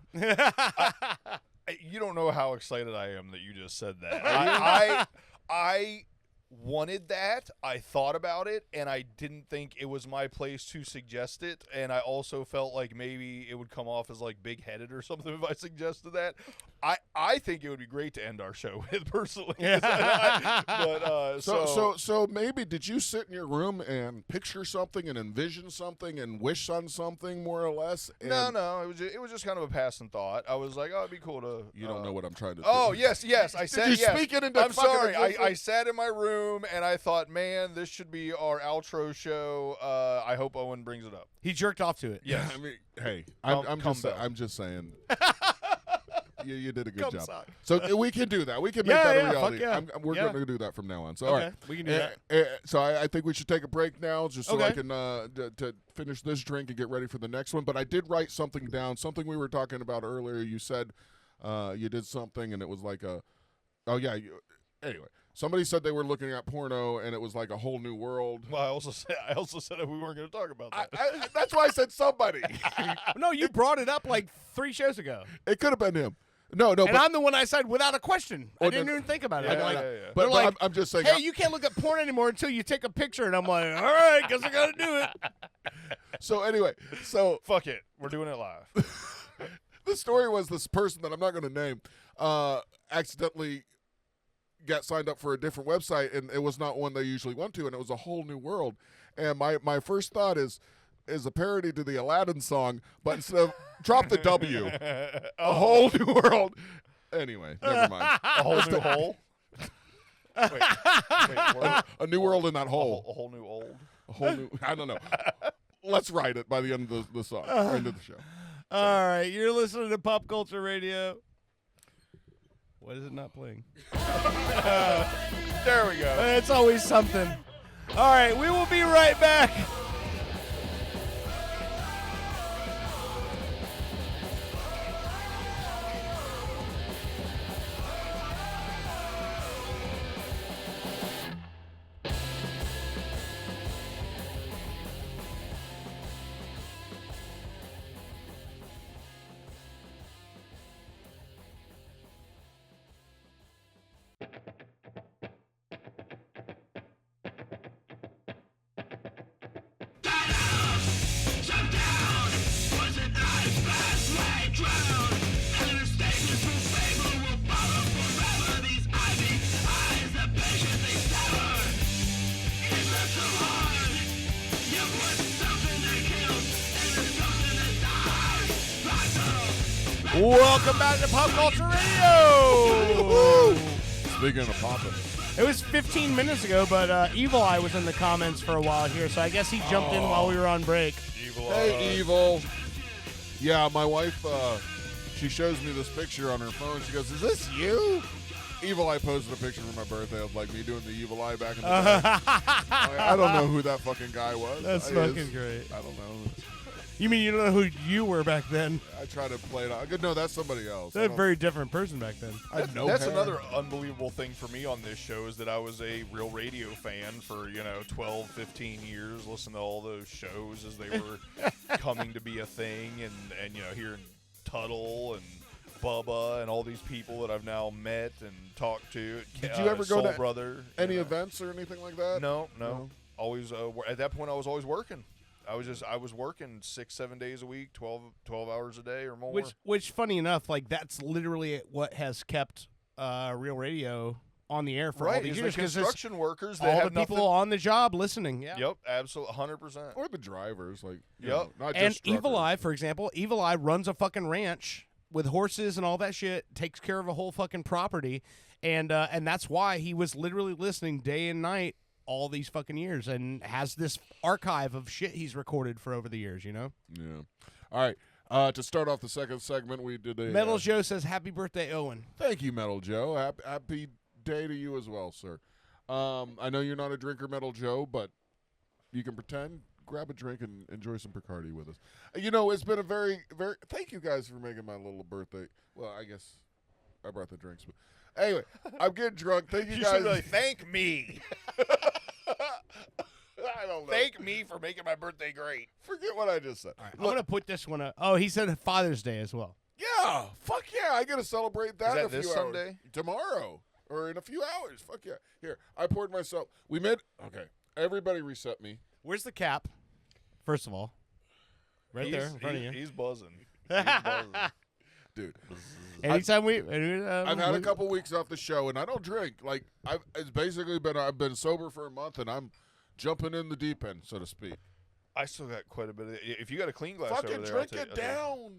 You don't know how excited I am that you just said that. I wanted that. I thought about it, and I didn't think it was my place to suggest it. And I also felt like maybe it would come off as like big-headed or something if I suggested that. I think it would be great to end our show with, personally. But So maybe did you sit in your room and picture something and envision something and wish on something more or less? And no, it was just kind of a passing thought. I was like, oh, it'd be cool to. You don't know what I'm trying to do. Oh yes, I said Did you yes. speak it into I'm fucking sorry. existence? I sat in my room and I thought, man, this should be our outro show. I hope Owen brings it up. He jerked off to it. Yes. I mean, hey, Come I'm just saying. You did a good Come job. suck. So we can do that. We can make Yeah, that yeah, a reality. fuck yeah. We're Yeah. going to do that from now on. So Okay, all right, we can do that. So I think we should take a break now, just so I Okay. can to finish this drink and get ready for the next one. But I did write something down. Something we were talking about earlier. You said you did something, and it was like anyway. Somebody said they were looking at porno, and it was like a whole new world. Well, I also said that we weren't going to talk about that. That's why I said somebody. No, you brought it up like 3 shows ago. It could have been him. No, And but I'm the one I said without a question. I Oh, didn't no, even think about it. Yeah, I'm like, yeah, yeah. but, they're like, I'm just saying. hey, you can't look at porn anymore until you take a picture. And I'm like, all right, guess I got to do it. So anyway, so Fuck it. We're doing it live. the story was this person that I'm not going to name accidentally got signed up for a different website, and it was not one they usually went to, and it was a whole new world. And my first thought is a parody to the Aladdin song, but instead of drop the W, a whole new world. Anyway, never mind. A whole new hole? Wait, what? A new world in that A hole. whole new old? A whole new. I don't know. Let's write it by the end of the song, or end of the show. All right, you're listening to Pop Culture Radio. What is it not playing? There we go. It's always something. All right, we will be right back. Welcome back to Pop Culture Radio. Speaking of popping, It was 15 minutes ago, but Evil Eye was in the comments for a while here, so I guess he jumped in while we were on break. hey Evil. Yeah, my wife. She shows me this picture on her phone. She goes, "Is this you?" Evil Eye posted a picture for my birthday of like me doing the Evil Eye back in the day. I don't know who that fucking guy was. That's fucking great. I don't know. You mean you don't know who you were back then? I try to play it out. No, that's somebody else. They're a very different person back then. I had no That's hair. another unbelievable thing for me on this show is that I was a real radio fan for, 12, 15 years, listening to all those shows as they were coming to be a thing, and hearing Tuttle and Bubba and all these people that I've now met and talked to. Did you ever go Soul to Brother, any events or anything like that? No. Always at that point I was always working. I was working 6-7 days a week, 12 hours a day or more. Which funny enough, like that's literally what has kept Real Radio on the air for all these years. The construction workers that all have the people nothing. on the job listening. Yeah. Yep, absolutely, 100%. Or the drivers, like Yep. not And just Evil truckers. Eye, for example, Evil Eye runs a fucking ranch with horses and all that shit, takes care of a whole fucking property, and that's why he was literally listening day and night all these fucking years and has this archive of shit he's recorded for over the years, Yeah. All right. To start off the second segment, we did a Metal Joe says, "Happy birthday, Owen." Thank you, Metal Joe. Happy day to you as well, sir. I know you're not a drinker, Metal Joe, but you can pretend. Grab a drink and enjoy some Bacardi with us. It's been a very, very. Thank you guys for making my little birthday. Well, I guess I brought the drinks, but anyway, I'm getting drunk. Thank you, You guys. should really thank me. I don't know. Thank me for making my birthday great. Forget what I just said. I'm gonna put this one up. Oh, he said Father's Day as well. Yeah, fuck yeah! I gotta celebrate that, Is that in a few this hours. Sunday? Tomorrow, or in a few hours. Fuck yeah! Here, I poured myself. We made. Okay, everybody reset me. Where's the cap? First of all, right there in front of you. He's buzzing. He's buzzing. Dude. Anytime I've had a couple weeks off the show, and I don't drink. Like it's basically been I've been sober for a month, and I'm jumping in the deep end, so to speak. I still got quite a bit of it. If you got a clean glass Fucking over there, drink I'll it take- I'll take- down.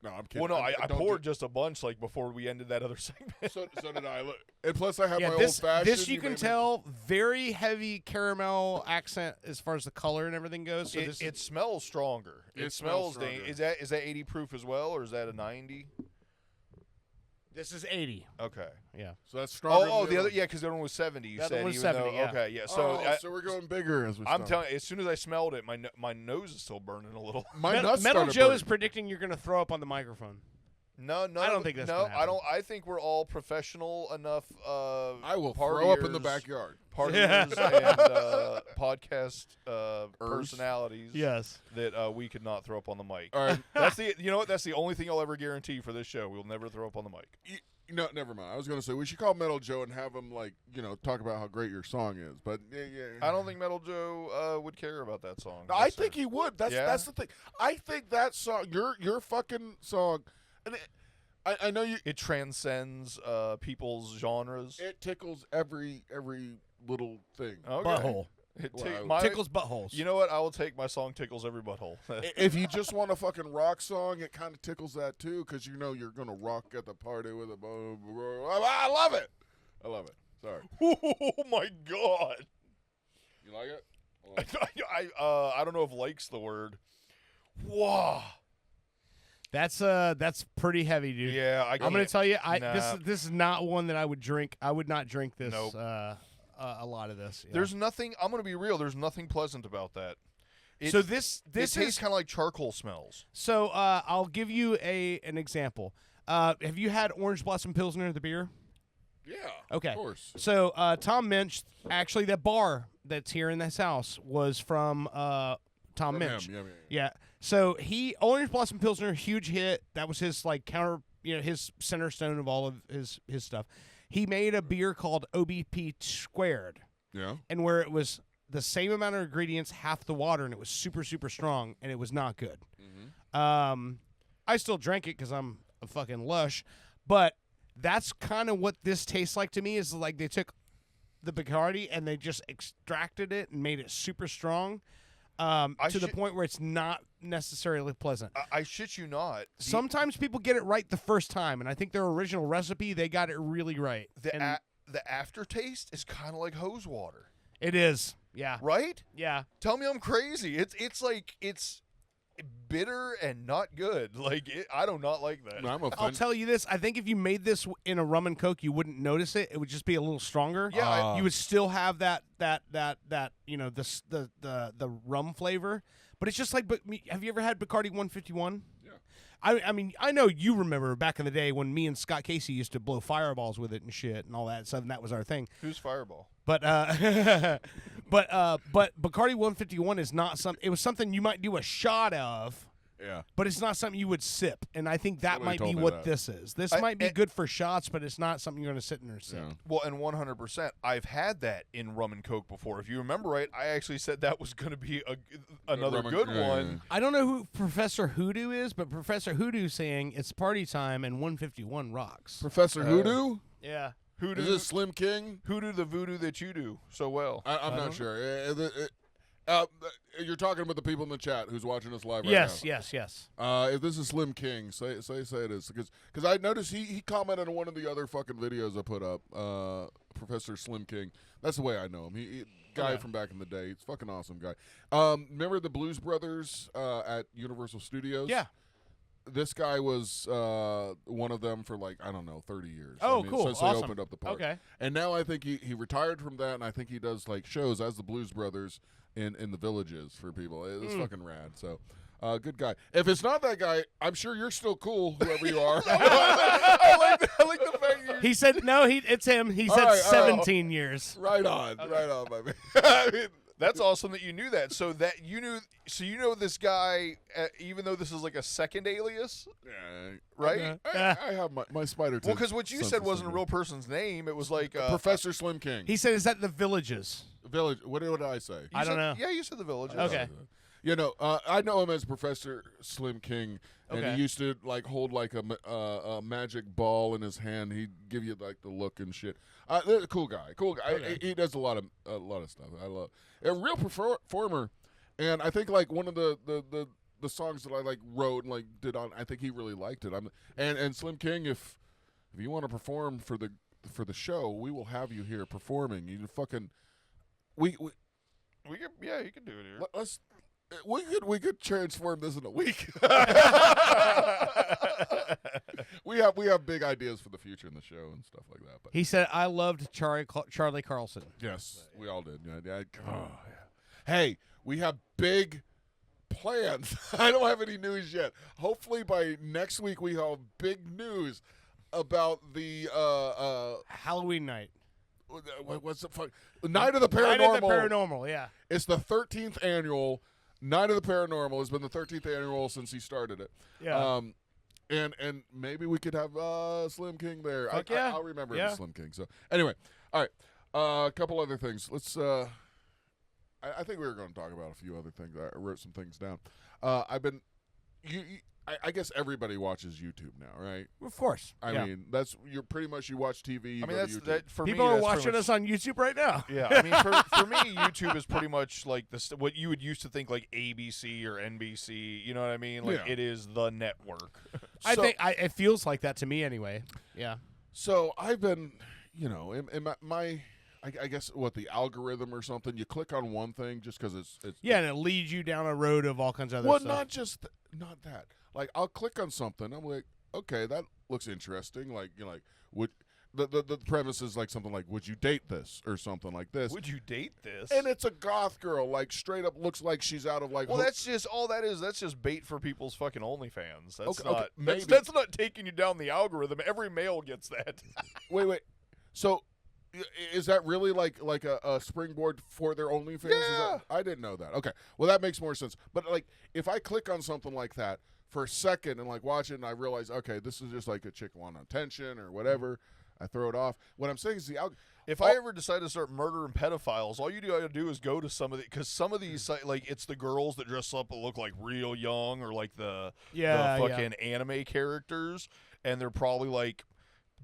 No, I'm kidding. Well, no, I don't poured just a bunch like before we ended that other segment. So did I. Look, and plus I have Yeah, my this old fashioned. this you can tell very heavy caramel accent as far as the color and everything goes. So It smells stronger. It smells dang- stronger. Is that 80 proof as well, or is that a 90? this is 80. Okay. Yeah. So that's stronger. Oh, than the other, yeah, because the other one was 70. You The other said one was even 70, though, yeah. okay, yeah. So, So, so we're going bigger as we. I'm start. telling you, as soon as I smelled it, my nose is still burning a little. My nuts Metal started Joe burning. is predicting you're going to throw up on the microphone. No, I don't think that's no. gonna happen. I don't. I think we're all professional enough. I will throw up in the backyard. Partiers and podcast personalities. Yes. That we could not throw up on the mic. All right. That's the. You know what? That's the only thing I'll ever guarantee for this show. We'll never throw up on the mic. No, never mind. I was going to say we should call Metal Joe and have him talk about how great your song is. But yeah. I don't think Metal Joe would care about that song. No, I think he would. That's the thing. I think that song, your fucking song, and I know you. It transcends people's genres. It tickles every little thing. Okay. Butthole. Tickles buttholes. You know what? I will take my song "Tickles Every Butthole." If you just want a fucking rock song, it kind of tickles that too, because you know you're gonna rock at the party with a. I love it. I love it. Sorry. Oh my god. You like it? I don't know if "like's" the word. Wow. That's pretty heavy, dude. Yeah, I'm gonna tell you, Nah. this is not one that I would drink. I would not drink this. Nope. A lot of this. Yeah. There's nothing. I'm gonna be real. There's nothing pleasant about that. So this it is tastes kind of like charcoal smells. So I'll give you an example. Have you had Orange Blossom Pilsner, the beer? Yeah. Okay. Of course. So Tom Minch, actually, that bar that's here in this house was from Tom Minch. Him, yeah. Yeah. So Orange Blossom Pilsner, huge hit. That was his his center stone of all of his stuff. He made a beer called OBP squared. Yeah. And where it was the same amount of ingredients, half the water, and it was super, super strong, and it was not good. Mm-hmm. I still drank it because I'm a fucking lush, but that's kind of what this tastes like to me. Is like they took the Bacardi and they just extracted it and made it super strong. To the point where it's not necessarily pleasant. I shit you not. Sometimes people get it right the first time, and I think their original recipe, they got it really right. The aftertaste is kind of like hose water. It is, yeah. Right? Yeah. Tell me I'm crazy. It's like it's bitter and not good. Like I do not like that. No, I'm I'll offended. tell you this. I think if you made this in a rum and coke, you wouldn't notice it. It would just be a little stronger. Yeah, you would still have that the rum flavor. But it's just like, have you ever had Bacardi 151? Yeah. I mean, I know you remember back in the day when me and Scott Casey used to blow fireballs with it and shit and all that stuff, and that was our thing. Who's Fireball? But but Bacardi 151 is not something. It was something you might do a shot of. Yeah. But it's not something you would sip, and I think that Somebody might be told me what that. this is. This might be good for shots, but it's not something you're going to sit in there and sip. Yeah. Well, and 100%. I've had that in rum and coke before. If you remember right, I actually said that was going to be another rum and- good yeah, one. yeah. I don't know who Professor Hoodoo is, but Professor Hoodoo's saying it's party time and 151 rocks. Professor Hoodoo? Yeah. Hoodoo, Is this Slim King? Hoodoo the voodoo that you do so well. I'm not sure. You're talking about the people in the chat who's watching us live right Yes, now. yes. If this is Slim King, say it is, because I noticed he commented on one of the other fucking videos I put up. Professor Slim King. That's the way I know him. He guy from back in the day. He's a fucking awesome guy. Remember the Blues Brothers at Universal Studios? Yeah. This guy was one of them for 30 years. Oh, cool. Since Awesome. they opened up the park. Okay. And now I think he retired from that, and I think he does shows as the Blues Brothers in the villages for people. It's fucking rad. So, good guy. If it's not that guy, I'm sure you're still cool, whoever you are. I like the fact you. He said no. It's him. He said right, 17 years. Right on, my man. I mean, That's awesome that you knew that. So you know this guy, even though this is like a second alias, yeah, right? I have my spider. Well, because what you said wasn't a real person's name. It was like Professor Slim King. He said, "Is that the villages?" Village. What did I say? I don't know. Yeah, you said the village. Okay. You know, I know him as Professor Slim King, and Okay. he used to hold a magic ball in his hand. He'd give you the look and shit. Cool guy. Okay. He does a lot of stuff. I love a real performer, and I think one of the songs that I wrote and did on. I think he really liked it. And Slim King, if you want to perform for the show, we will have you here performing. You fucking we you can do it here. let's. We could transform this in a week. we have big ideas for the future in the show and stuff like that. But He said, "I loved Charlie Carlson." yes, we all did. Yeah. Oh, yeah. Hey, we have big plans. I don't have any news yet. Hopefully by next week we have big news about the Halloween night. what's the fuck? Night of the Paranormal. Night of the Paranormal, yeah. It's the 13th annual. Night of the Paranormal has been the 13th annual since he started it. Yeah. And maybe we could have Slim King there. Fuck yeah. I'll remember Yeah. him as Slim King. So anyway, all right. A couple other things. Let's. I think we were going to talk about a few other things. I wrote some things down. I've been. I guess everybody watches YouTube now, right? Of course. I mean, you're pretty much you watch TV. You I mean, go to that's YouTube. that for People me. are That's watching pretty us on YouTube right now. Yeah, I mean, for me, YouTube is pretty much like what you would used to think like ABC or NBC. You know what I mean? Like Yeah. it is the network. I think it feels like that to me anyway. Yeah. So I've been, in my I guess the algorithm or something. You click on one thing just because it's Yeah, and it leads you down a road of all kinds of other well, stuff. not that. Like I'll click on something. I'm like, okay, that looks interesting. Like would the premise is like something like, would you date this or something like this? Would you date this? And it's a goth girl, like straight up looks like she's out of like. Well, that's just all that is. That's just bait for people's fucking OnlyFans. That's Okay, not. maybe. That's not taking you down the algorithm. Every male gets that. Wait. So, is that really like a springboard for their OnlyFans? Is Yeah. I didn't know that. Okay, well that makes more sense. But like, if I click on something like that for a second and like watch it, and I realize, okay, this is just like a chick wanting attention or whatever, I throw it off. What I'm saying is If I ever decide to start murdering pedophiles, all you gotta do is go to some of the because some of these like it's the girls that dress up and look like real young or like the fucking anime characters, and they're probably like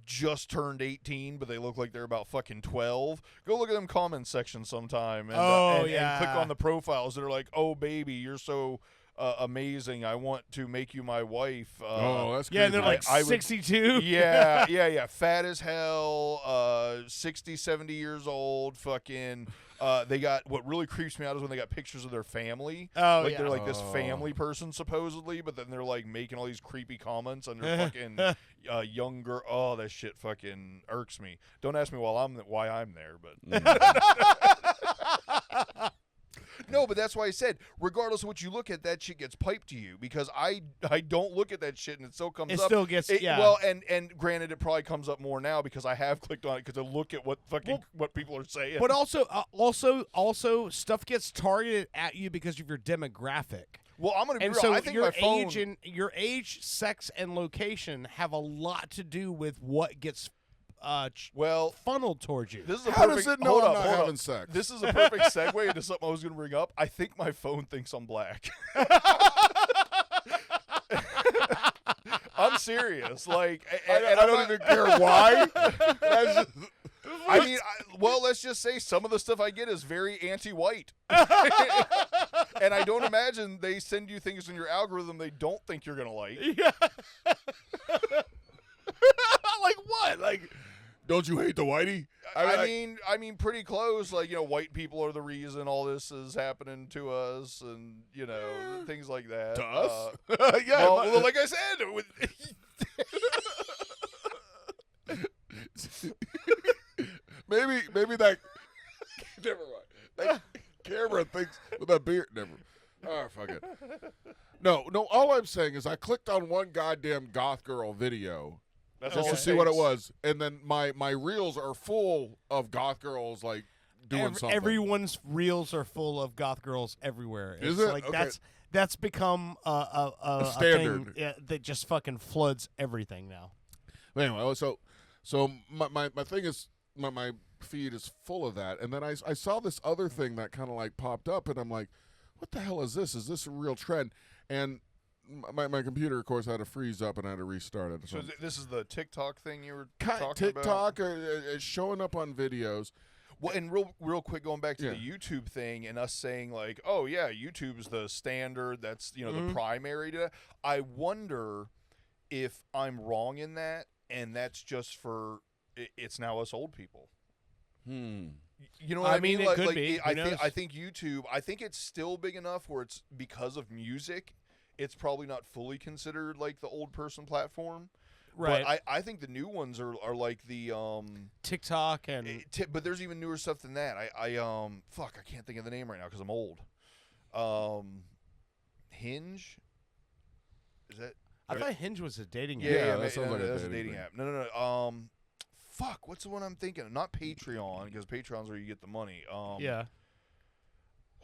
just turned 18, but they look like they're about fucking 12. Go look at them comment sections sometime, and, and click on the profiles that are like, "Oh baby, you're so amazing. I want to make you my wife." that's Yeah, and they're creepy. like I would- 62. yeah. Fat as hell, 60, 70 years old, fucking. They got what really creeps me out is when they got pictures of their family. Oh, like yeah. they're like this family person supposedly, but then they're like making all these creepy comments under fucking younger. Oh, that shit fucking irks me. Don't ask me why I'm there, but. No, but that's why I said, regardless of what you look at, that shit gets piped to you because I don't look at that shit and it still comes It up. still gets Well, and granted, it probably comes up more now because I have clicked on it because I look at what people are saying. But also stuff gets targeted at you because of your demographic. Well, I'm gonna be And real. so I think your my phone. your age, sex, and location have a lot to do with what gets Well, funneled towards you. this is a How perfect. does it know hold I'm up, not hold having up. sex? This is a perfect segue into something I was going to bring up. I think my phone thinks I'm black. I'm serious. Like, I don't even care why. I mean, well, let's just say some of the stuff I get is very anti-white, and I don't imagine they send you things in your algorithm they don't think you're gonna like. Yeah. Like what? Like, don't you hate the whitey? I mean, pretty close. Like, white people are the reason all this is happening to us, and things like that. To us? Yeah. Yeah. Well, like I said, maybe that. Never mind. That camera thinks with that beard. Never. Oh, fuck it. No. All I'm saying is I clicked on one goddamn goth girl video. that's Just all to it see what it takes. was, and then my reels are full of goth girls like doing something. Everyone's reels are full of goth girls everywhere. Is It's it? like Okay. that's become a standard. thing, that just fucking floods everything now. Anyway, so my thing is my feed is full of that, and then I saw this other thing that kind of like popped up, and I'm like, what the hell is this? Is this a real trend? And my computer, of course, had to freeze up, and I had to restart it. So this is the TikTok thing you were talking about? TikTok is showing up on videos. Well, and real quick, going back to Yeah. the YouTube thing and us saying like, oh yeah, YouTube's the standard. That's Mm-hmm. the primary to. I wonder if I'm wrong in that, and that's just for it's now us old people. You know what I mean? it Like, could like, be. Who knows? I think YouTube. I think it's still big enough where it's because of music. It's probably not fully considered like the old person platform. Right. But I think the new ones are like the TikTok and but there's even newer stuff than that. I can't think of the name right now because I'm old. Hinge. Is that? I thought Hinge was a dating app. Yeah, that sounds like a that's dating thing. app. No. Fuck. What's the one I'm thinking of? Not Patreon, because Patreon's where you get the money. Yeah.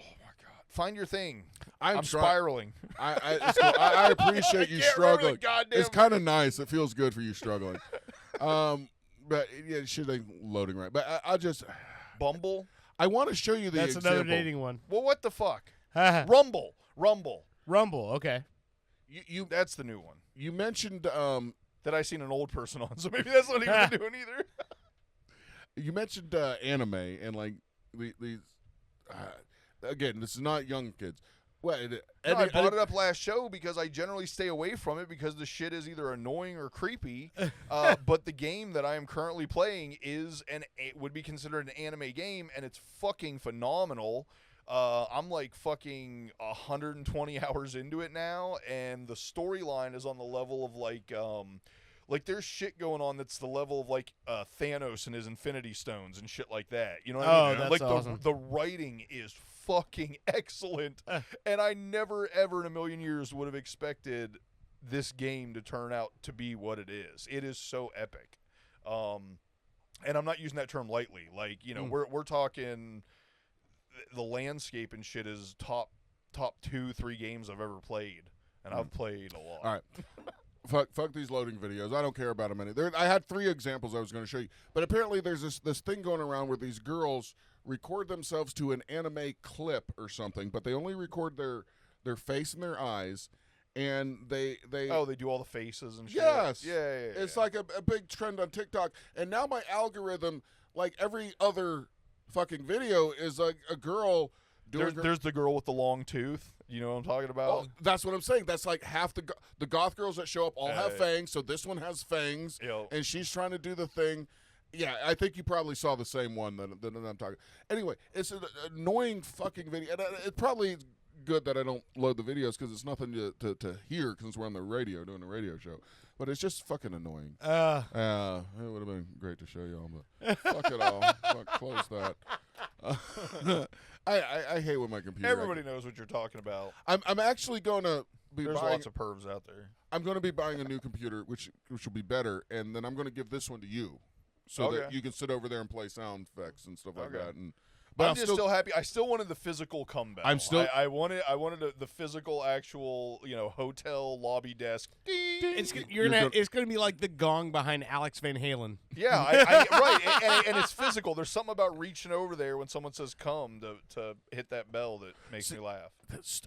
Oh my God. Find your thing. I'm spiraling. I appreciate you struggling. Goddamn. It's kind of nice. It feels good for you struggling. But yeah, shit ain't loading right. But I just Bumble. I want to show you the That's example. another dating one. Well, what the fuck? Rumble. Rumble. Okay. That's the new one You mentioned that I seen an old person on, so maybe that's not even doing either. you mentioned anime and like these. Again, this is not young kids. Well, I brought it up last show because I generally stay away from it because the shit is either annoying or creepy. But the game that I am currently playing would be considered an anime game, and it's fucking phenomenal. I'm like fucking 120 hours into it now, and the storyline is on the level of like there's shit going on that's the level of like Thanos and his Infinity Stones and shit like that. You know what I mean? That's like awesome. the writing is fucking excellent, and I never ever in a million years would have expected this game to turn out to be what it is. It is so epic, and I'm not using that term lightly. Like, you know, we're talking the landscape and shit is top 2-3 games I've ever played, and I've played a lot. All right. Fuck these loading videos. I don't care about them any. I had 3 examples I was going to show you, but apparently there's this thing going around where these girls record themselves to an anime clip or something, but they only record their face and their eyes, and they do all the faces and shit. Yes. Yeah. It's like a big trend on TikTok, and now my algorithm, like every other fucking video, is like a girl doing. There's the girl with the long tooth. You know what I'm talking about? Oh, that's what I'm saying. That's like half the goth girls that show up all have fangs, so this one has fangs, and she's trying to do the thing. Yeah, I think you probably saw the same one that I'm talking. Anyway, it's an annoying fucking video. And it's probably good that I don't load the videos because it's nothing to hear because we're on the radio doing a radio show. But it's just fucking annoying. It would have been great to show y'all, but fuck it all. Fuck, close that. I hate when my computer. Everybody knows what you're talking about. I'm actually going to be There's buying. lots of pervs out there. I'm going to be buying a new computer, which will be better, and then I'm going to give this one to you, so that you can sit over there and play sound effects and stuff like that. And but I'm just still happy. I still wanted the physical come back. I wanted the physical actual, you know, hotel lobby desk. It's gonna be like the gong behind Alex Van Halen. Yeah, right, and it's physical. There's something about reaching over there when someone says "come" to hit that bell that makes me laugh.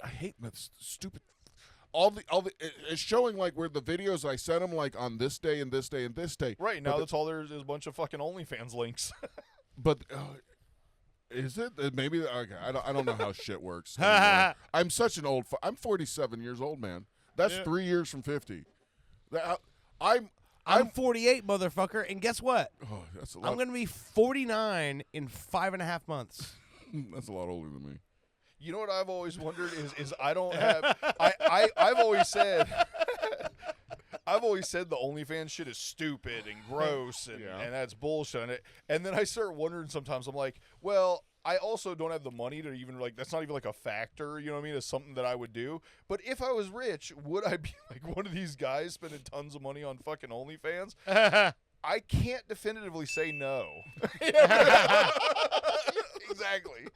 I hate that stupid. All the it's showing like where the videos I sent them like on this day and this day and this day. Right now, that's all there is a bunch of fucking OnlyFans links. But. Is it? Maybe. Okay, I don't know how shit works. I'm such an old. I'm 47 years old, man. That's 3 years from 50. I'm 48, motherfucker, and guess what? Oh, that's a lot. I'm gonna be 49 in 5.5 months. That's a lot older than me. You know what I've always wondered is I don't have. I've always said. I've always said the OnlyFans shit is stupid and gross and that's bullshit. And then I start wondering sometimes, I'm like, well, I also don't have the money to even like, that's not even like a factor, you know what I mean? It's something that I would do. But if I was rich, would I be like one of these guys spending tons of money on fucking OnlyFans? I can't definitively say no. Exactly.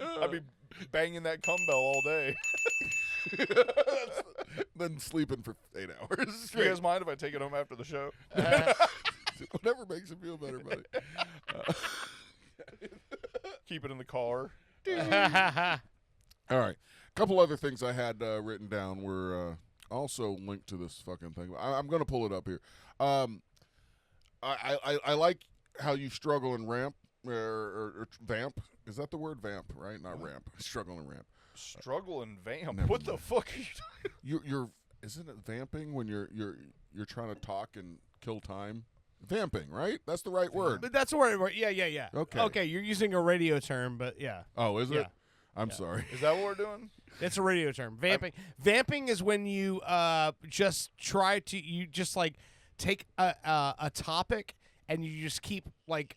I'd be banging that cum bell all day. Then sleeping for 8 hours. Do you guys mind if I take it home after the show? Whatever makes you feel better, buddy. Keep it in the car. All right. A couple other things I had written down were also linked to this fucking thing. I'm going to pull it up here. I like how you struggle and ramp or vamp. Is that the word? Vamp, right? Not ramp. Struggle and ramp. Struggle and vamp. Never What mind. the fuck are you doing? You're isn't it vamping when you're trying to talk and kill time? Vamping, right? That's the right word. But that's the word. Yeah. Okay, you're using a radio term, but yeah. Oh, is it? Yeah. I'm sorry. Is that what we're doing? It's a radio term. Vamping. Vamping is when you just try to like take a topic and you just keep like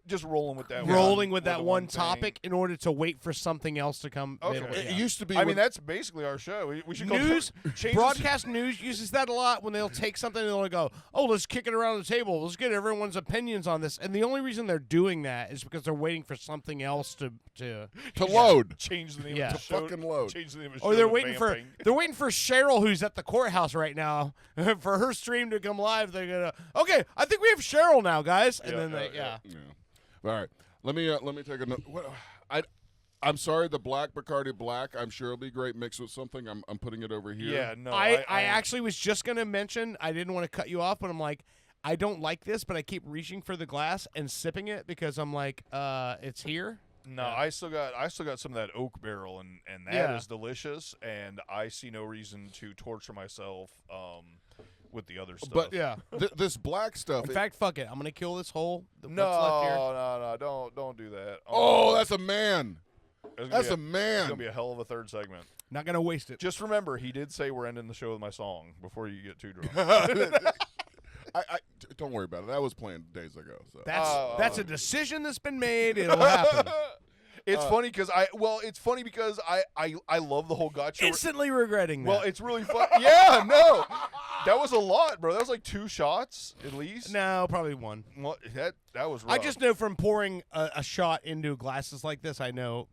just rolling with that. Rolling with that one thing. topic in order to wait for something else to come. Okay. It used to be. I mean, that's basically our show. We should call News, change broadcast news uses that a lot when they'll take something and they'll go, oh, let's kick it around the table. Let's get everyone's opinions on this. And the only reason they're doing that is because they're waiting for something else to load. Change the name Yeah. of the To show. fucking load. Change the name of the Or show they're to waiting Vamping. for Cheryl, who's at the courthouse right now, for her stream to come live. They're gonna I think we have Cheryl now, guys. And then Yeah. All right. Let me take another. I'm sorry, the black Bacardi Black. I'm sure it'll be great mixed with something. I'm putting it over here. Yeah, no. I actually was just gonna mention. I didn't want to cut you off, but I'm like, I don't like this, but I keep reaching for the glass and sipping it because I'm like, it's here. No, Yeah. I still got some of that oak barrel, and that is delicious. And I see no reason to torture myself with the other stuff. But Yeah. this black stuff. In fact, fuck it. I'm gonna kill this whole. no, What's left here. don't do that. oh, that's a man. It's gonna That's be a man. It's gonna be a hell of a third segment. Not gonna waste it. Just remember, he did say we're ending the show with my song before you get too drunk. I don't worry about it. That was planned days ago. So That's a decision that's been made. It'll happen. It's funny because I love the whole gotcha. Instantly regretting that. Well, it's really fun. Yeah, no, that was a lot, bro. That was like 2 shots at least. no, probably one. Well, that was rough. I just know from pouring a shot into glasses like this, I know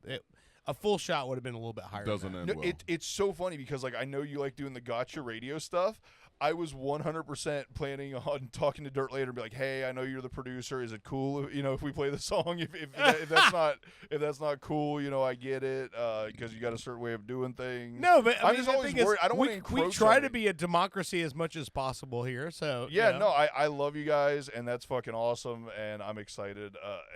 a full shot would have been a little bit higher. doesn't than end No, well. it's so funny because like I know you like doing the gotcha radio stuff. I was 100% planning on talking to Dirt later and be like, "Hey, I know you're the producer. Is it cool, if we play the song? If that's not cool, I get it because you got a certain way of doing things." No, but I'm mean, just the always thing is, worried. I don't want to we encroach. try on to it. be a democracy as much as possible here. So Yeah, you know. no, I love you guys, and that's fucking awesome, and I'm excited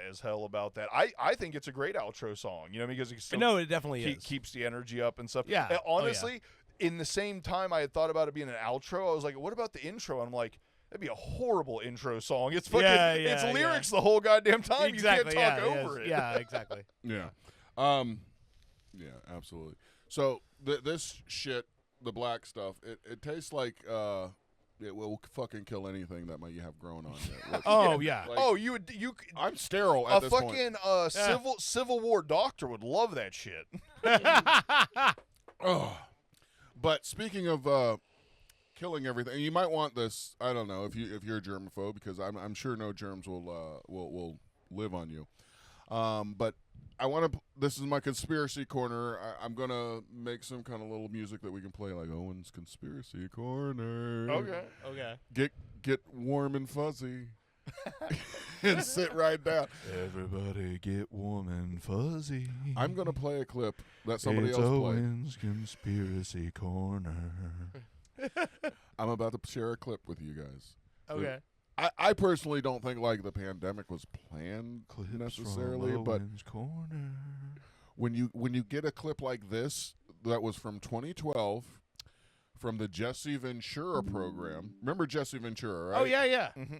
as hell about that. I think it's a great outro song, because it still No, it definitely is. keeps the energy up and stuff. Yeah. And Oh, yeah. honestly, in the same time I had thought about it being an outro, I was like, what about the intro? And I'm like, that'd be a horrible intro song. It's fucking, it's lyrics the whole goddamn time. Exactly. You can't talk yeah, over it. Yeah, exactly. Yeah. Yeah, absolutely. So this shit, the black stuff, it tastes like it will fucking kill anything that you have growing on you. Which, Oh yeah. like, Oh, I'm sterile at a this fucking point. Civil War doctor would love that shit. Oh. But speaking of killing everything, you might want this. I don't know if you're a germaphobe, because I'm sure no germs will live on you. But I want to. This is my conspiracy corner. I'm gonna make some kind of little music that we can play, like Owen's conspiracy corner. Okay. Get warm and fuzzy. And sit right down. Everybody get warm and fuzzy. I'm gonna play a clip that somebody it's else played. Owen's conspiracy corner. I'm about to share a clip with you guys. Okay. I personally don't think like the pandemic was planned necessarily, but corner. when you get a clip like this that was from 2012 from the Jesse Ventura program. Remember Jesse Ventura, right? Oh yeah. Mm-hmm.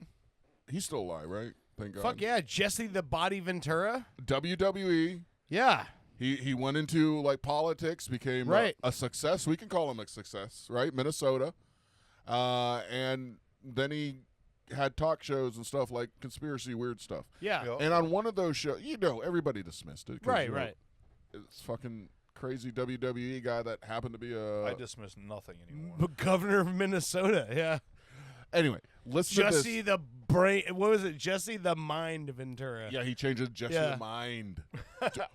He's still alive, right? Thank God. Fuck yeah, Jesse the Body Ventura. WWE. Yeah. He went into like politics, became Right. a success. We can call him a success, right? Minnesota. And then he had talk shows and stuff, like conspiracy weird stuff. Yeah. Yep. And on one of those shows, everybody dismissed it. 'Cause, Right. Right. It's fucking crazy WWE guy that happened to be I dismiss nothing anymore. The governor of Minnesota. Yeah. Anyway, listen to Jesse this. the brain. What was it? Jesse the Mind Ventura. Yeah, he changed it. Jesse Yeah. the Mind.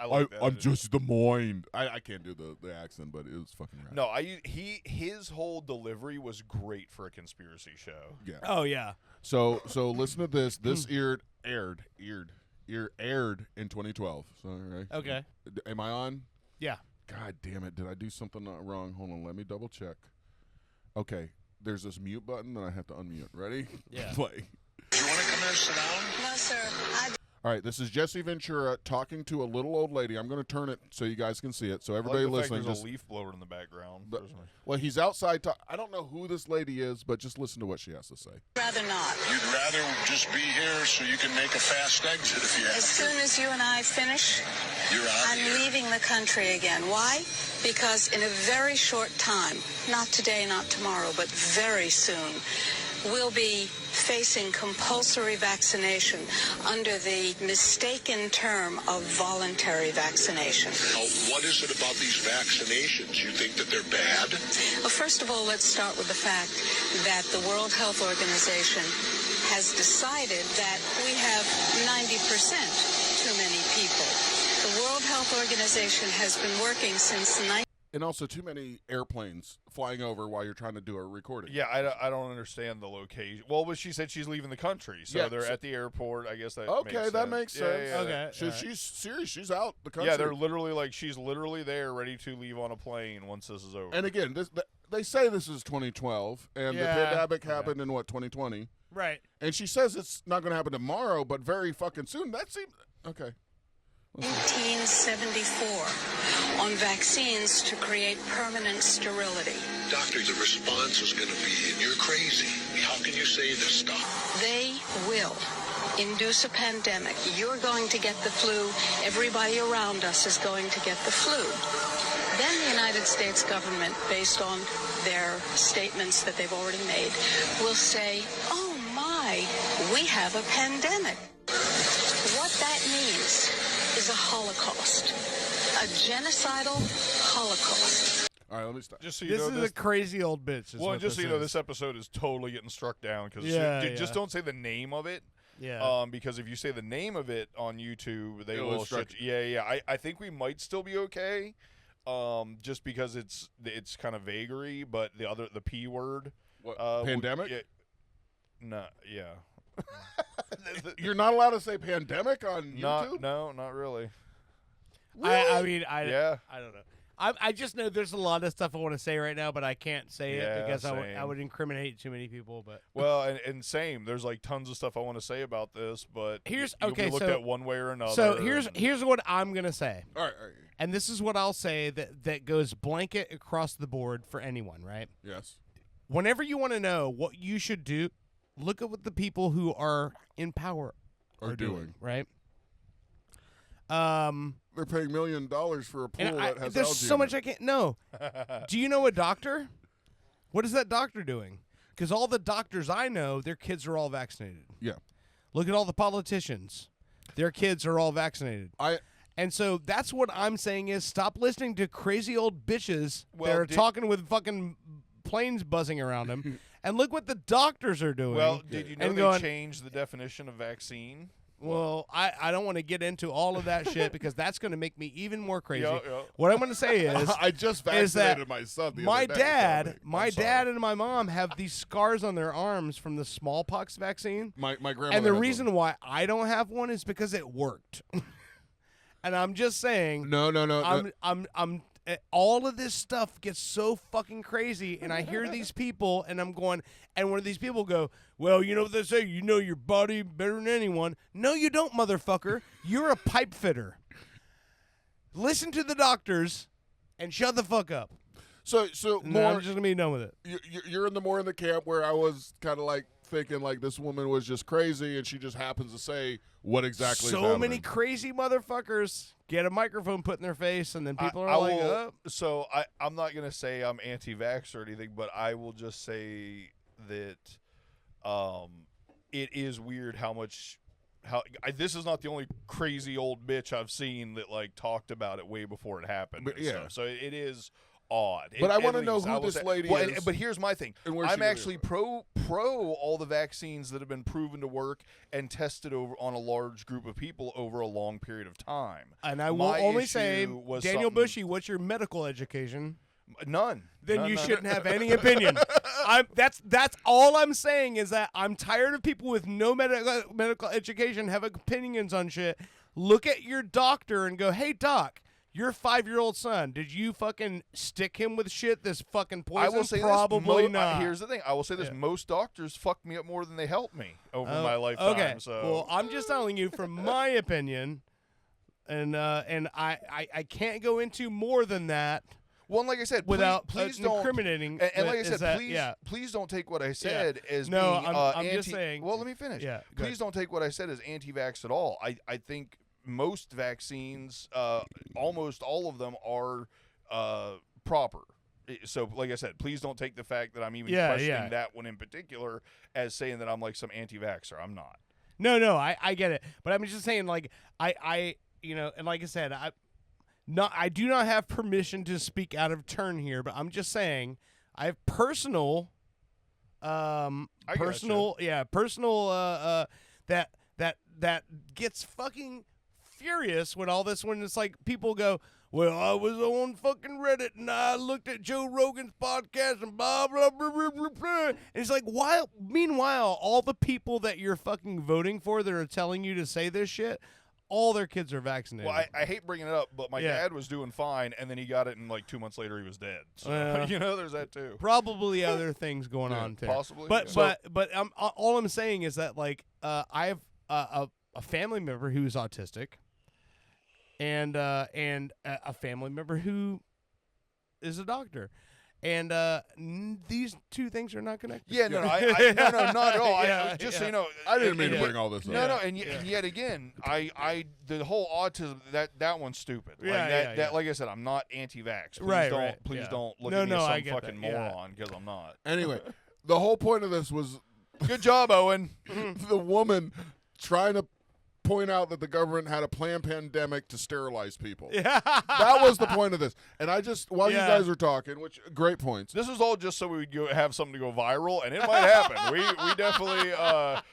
I like that. I'm Jesse the Mind. I can't do the accent, but it was fucking rad. No, his whole delivery was great for a conspiracy show. Yeah. Oh yeah. So listen to this. This aired in 2012. So right. Okay. Am I on? Yeah. God damn it! Did I do something wrong? Hold on. Let me double check. Okay. There's this mute button that I have to unmute. Ready? Yeah. Play. Do you want to come in and sit down? No, sir. All right. This is Jesse Ventura talking to a little old lady. I'm going to turn it so you guys can see it. So I everybody like the fact listening, there's just a leaf blower in the background. But- personally. well, he's outside. I don't know who this lady is, but just listen to what she has to say. Rather not. You'd rather just be here so you can make a fast exit if you have As soon as you and I finish, You're out I'm here. leaving the country again. Why? Because in a very short time, not today, not tomorrow, but very soon, will be facing compulsory vaccination under the mistaken term of voluntary vaccination. Now, what is it about these vaccinations? You think that they're bad? Well, first of all, let's start with the fact that the World Health Organization has decided that we have 90% too many people. The World Health Organization has been working since And also too many airplanes flying over while you're trying to do a recording. Yeah, I don't understand the location. Well, but she said she's leaving the country, so Yeah, they're at the airport. I guess that Okay, makes that sense. makes Yeah, sense. yeah, yeah. Okay. She's serious. She's out the country. Yeah, they're literally like she's literally there, ready to leave on a plane once this is over. And again, they say this is 2012, and the Yeah. pandemic happened in what 2020. Right. And she says it's not going to happen tomorrow, but very fucking soon. That seems okay. 1974 on vaccines to create permanent sterility. Doctor, the response is going to be, you're crazy. How can you say this stuff? They will induce a pandemic. You're going to get the flu. Everybody around us is going to get the flu. Then the United States government, based on their statements that they've already made, will say, oh my, we have a pandemic. What that means is a Holocaust, a genocidal Holocaust. All right, let me stop. just so you This know, is this, a crazy old bitch. well, just so you know, this episode is totally getting struck down because just don't say the name of it. Yeah. Because if you say the name of it on YouTube, they It will will strike shut. Yeah. I think we might still be okay. Just because it's kind of vagary, but the P word. What, would- pandemic? yeah. You're not allowed to say pandemic on YouTube? Not really. I mean, Yeah. I don't know. I just know there's a lot of stuff I want to say right now, but I can't say Yeah, it because I same. would incriminate too many people. But Well, and same. There's like tons of stuff I want to say about this, but Here's- you'll okay, be looked so- at one way or another. so and- here's what I'm gonna say, All right. and this is what I'll say that goes blanket across the board for anyone, right? Yes. Whenever you want to know what you should do, look at what the people who are in power Are doing. right? They're paying $1 million for a pool And that has there's algae so in much it. I can't know. Do you know a doctor? What is that doctor doing? Because all the doctors I know, their kids are all vaccinated. Yeah. Look at all the politicians. Their kids are all vaccinated. And so that's what I'm saying is stop listening to crazy old bitches that Well, are talking with fucking planes buzzing around them. And look what the doctors are doing. Well, did you know and they going, changed the definition of vaccine? Well, I don't want to get into all of that shit because that's going to make me even more crazy. Yeah. What I'm going to say is I just is that vaccinated my son the my other day, dad, so my I'm sorry. dad and my mom have these scars on their arms from the smallpox vaccine. My grandmother And the has reason one. why I don't have one is because it worked. And I'm just saying No. I'm all of this stuff gets so fucking crazy, and I hear these people, and I'm going, and when these people go, well, you know what they say, you know your body better than anyone. No, you don't, motherfucker. You're a pipe fitter. Listen to the doctors and shut the fuck up. So And more. I'm just gonna be done with it. You're in the camp where I was kind of like thinking like this woman was just crazy, and she just happens to say what exactly. is So happening. many crazy motherfuckers get a microphone put in their face, and then people are I like, will- oh. So I'm not going to say I'm anti-vax or anything, but I will just say that it is weird this is not the only crazy old bitch I've seen that like talked about it way before it happened. But, and yeah. stuff. So it is odd. But I At wanna know least, who I will this say- lady well, is But here's my thing. and where she I'm really actually is. pro all the vaccines that have been proven to work and tested over on a large group of people over a long period of time. And I will My only say, issue was Daniel something- Bushey, what's your medical education? None. Then None, you none. shouldn't have any opinion. That's all I'm saying is that I'm tired of people with no medical education having opinions on shit. Look at your doctor and go, hey, doc, your 5-year-old son, did you fucking stick him with shit this fucking poison? I will say Probably this. not. Here's the thing. I will say this. Yeah. Most doctors fucked me up more than they helped me over my lifetime. Okay. So. Well, I'm just telling you from my opinion, and I can't go into more than that. Well, and like I said, Without please don't incriminating. And like I is said, that- please, yeah. please don't take what I said as No, being I'm anti. just saying- Well, let me finish. Yeah, go Please ahead. don't take what I said as anti-vax at all. I think most vaccines, almost all of them, are proper. So, like I said, please don't take the fact that I'm even Yeah, questioning yeah. that one in particular as saying that I'm like some anti-vaxxer. I'm not. No, I get it, but I'm just saying, like, I and like I said, I do not have permission to speak out of turn here, but I'm just saying I have personal, that gets fucking furious when it's like people go, well, I was on fucking Reddit and I looked at Joe Rogan's podcast and blah, blah, blah, blah, blah, blah. And it's like, meanwhile, all the people that you're fucking voting for that are telling you to say this shit, all their kids are vaccinated. Well, I hate bringing it up, but my dad was doing fine, and then he got it, and like 2 months later, he was dead. So, there's that too. Probably other things going on too. Possibly. But all I'm saying is that, like, I have a family member who's autistic, and a family member who is a doctor, and these two things are not connected. Yeah, no, not at all. Just so you know, I didn't mean to bring all this up. No, and yet again, the whole autism that one's stupid. Like I said, I'm not anti-vax. Please don't look at me as some fucking moron because I'm not. Anyway, the whole point of this was good job, Owen. the woman trying to point out that the government had a planned pandemic to sterilize people. Yeah. That was the point of this. And I just, while you guys are talking, which great points. This was all just so we would have something to go viral, and it might happen. We definitely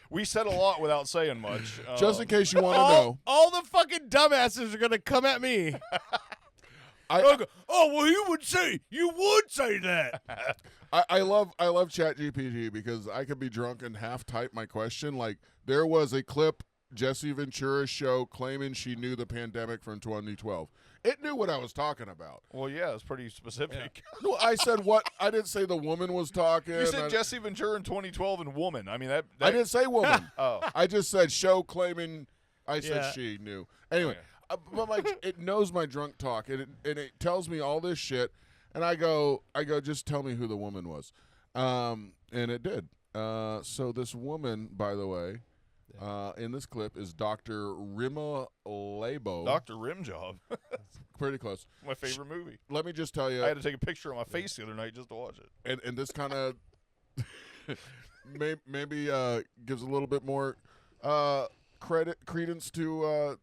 we said a lot without saying much. Just in case you want to know. All the fucking dumbasses are going to come at me. You would say that. I love ChatGPT because I could be drunk and half type my question. Like, there was a clip Jesse Ventura's show claiming she knew the pandemic from 2012. It knew what I was talking about. Well, yeah, it's pretty specific. Yeah. No, I said what? I didn't say the woman was talking. You said Jesse Ventura in 2012 and woman. I mean, that I didn't say woman. Oh. I just said show claiming. I said she knew. Anyway, but like it knows my drunk talk, and it tells me all this shit, and I go, just tell me who the woman was, and it did. So this woman, by the way. In this clip is Dr. Rima Labo. Dr. Rimjob. Pretty close. My favorite movie. Let me just tell you. I had to take a picture of my face the other night just to watch it. And this kind of maybe gives a little bit more credence to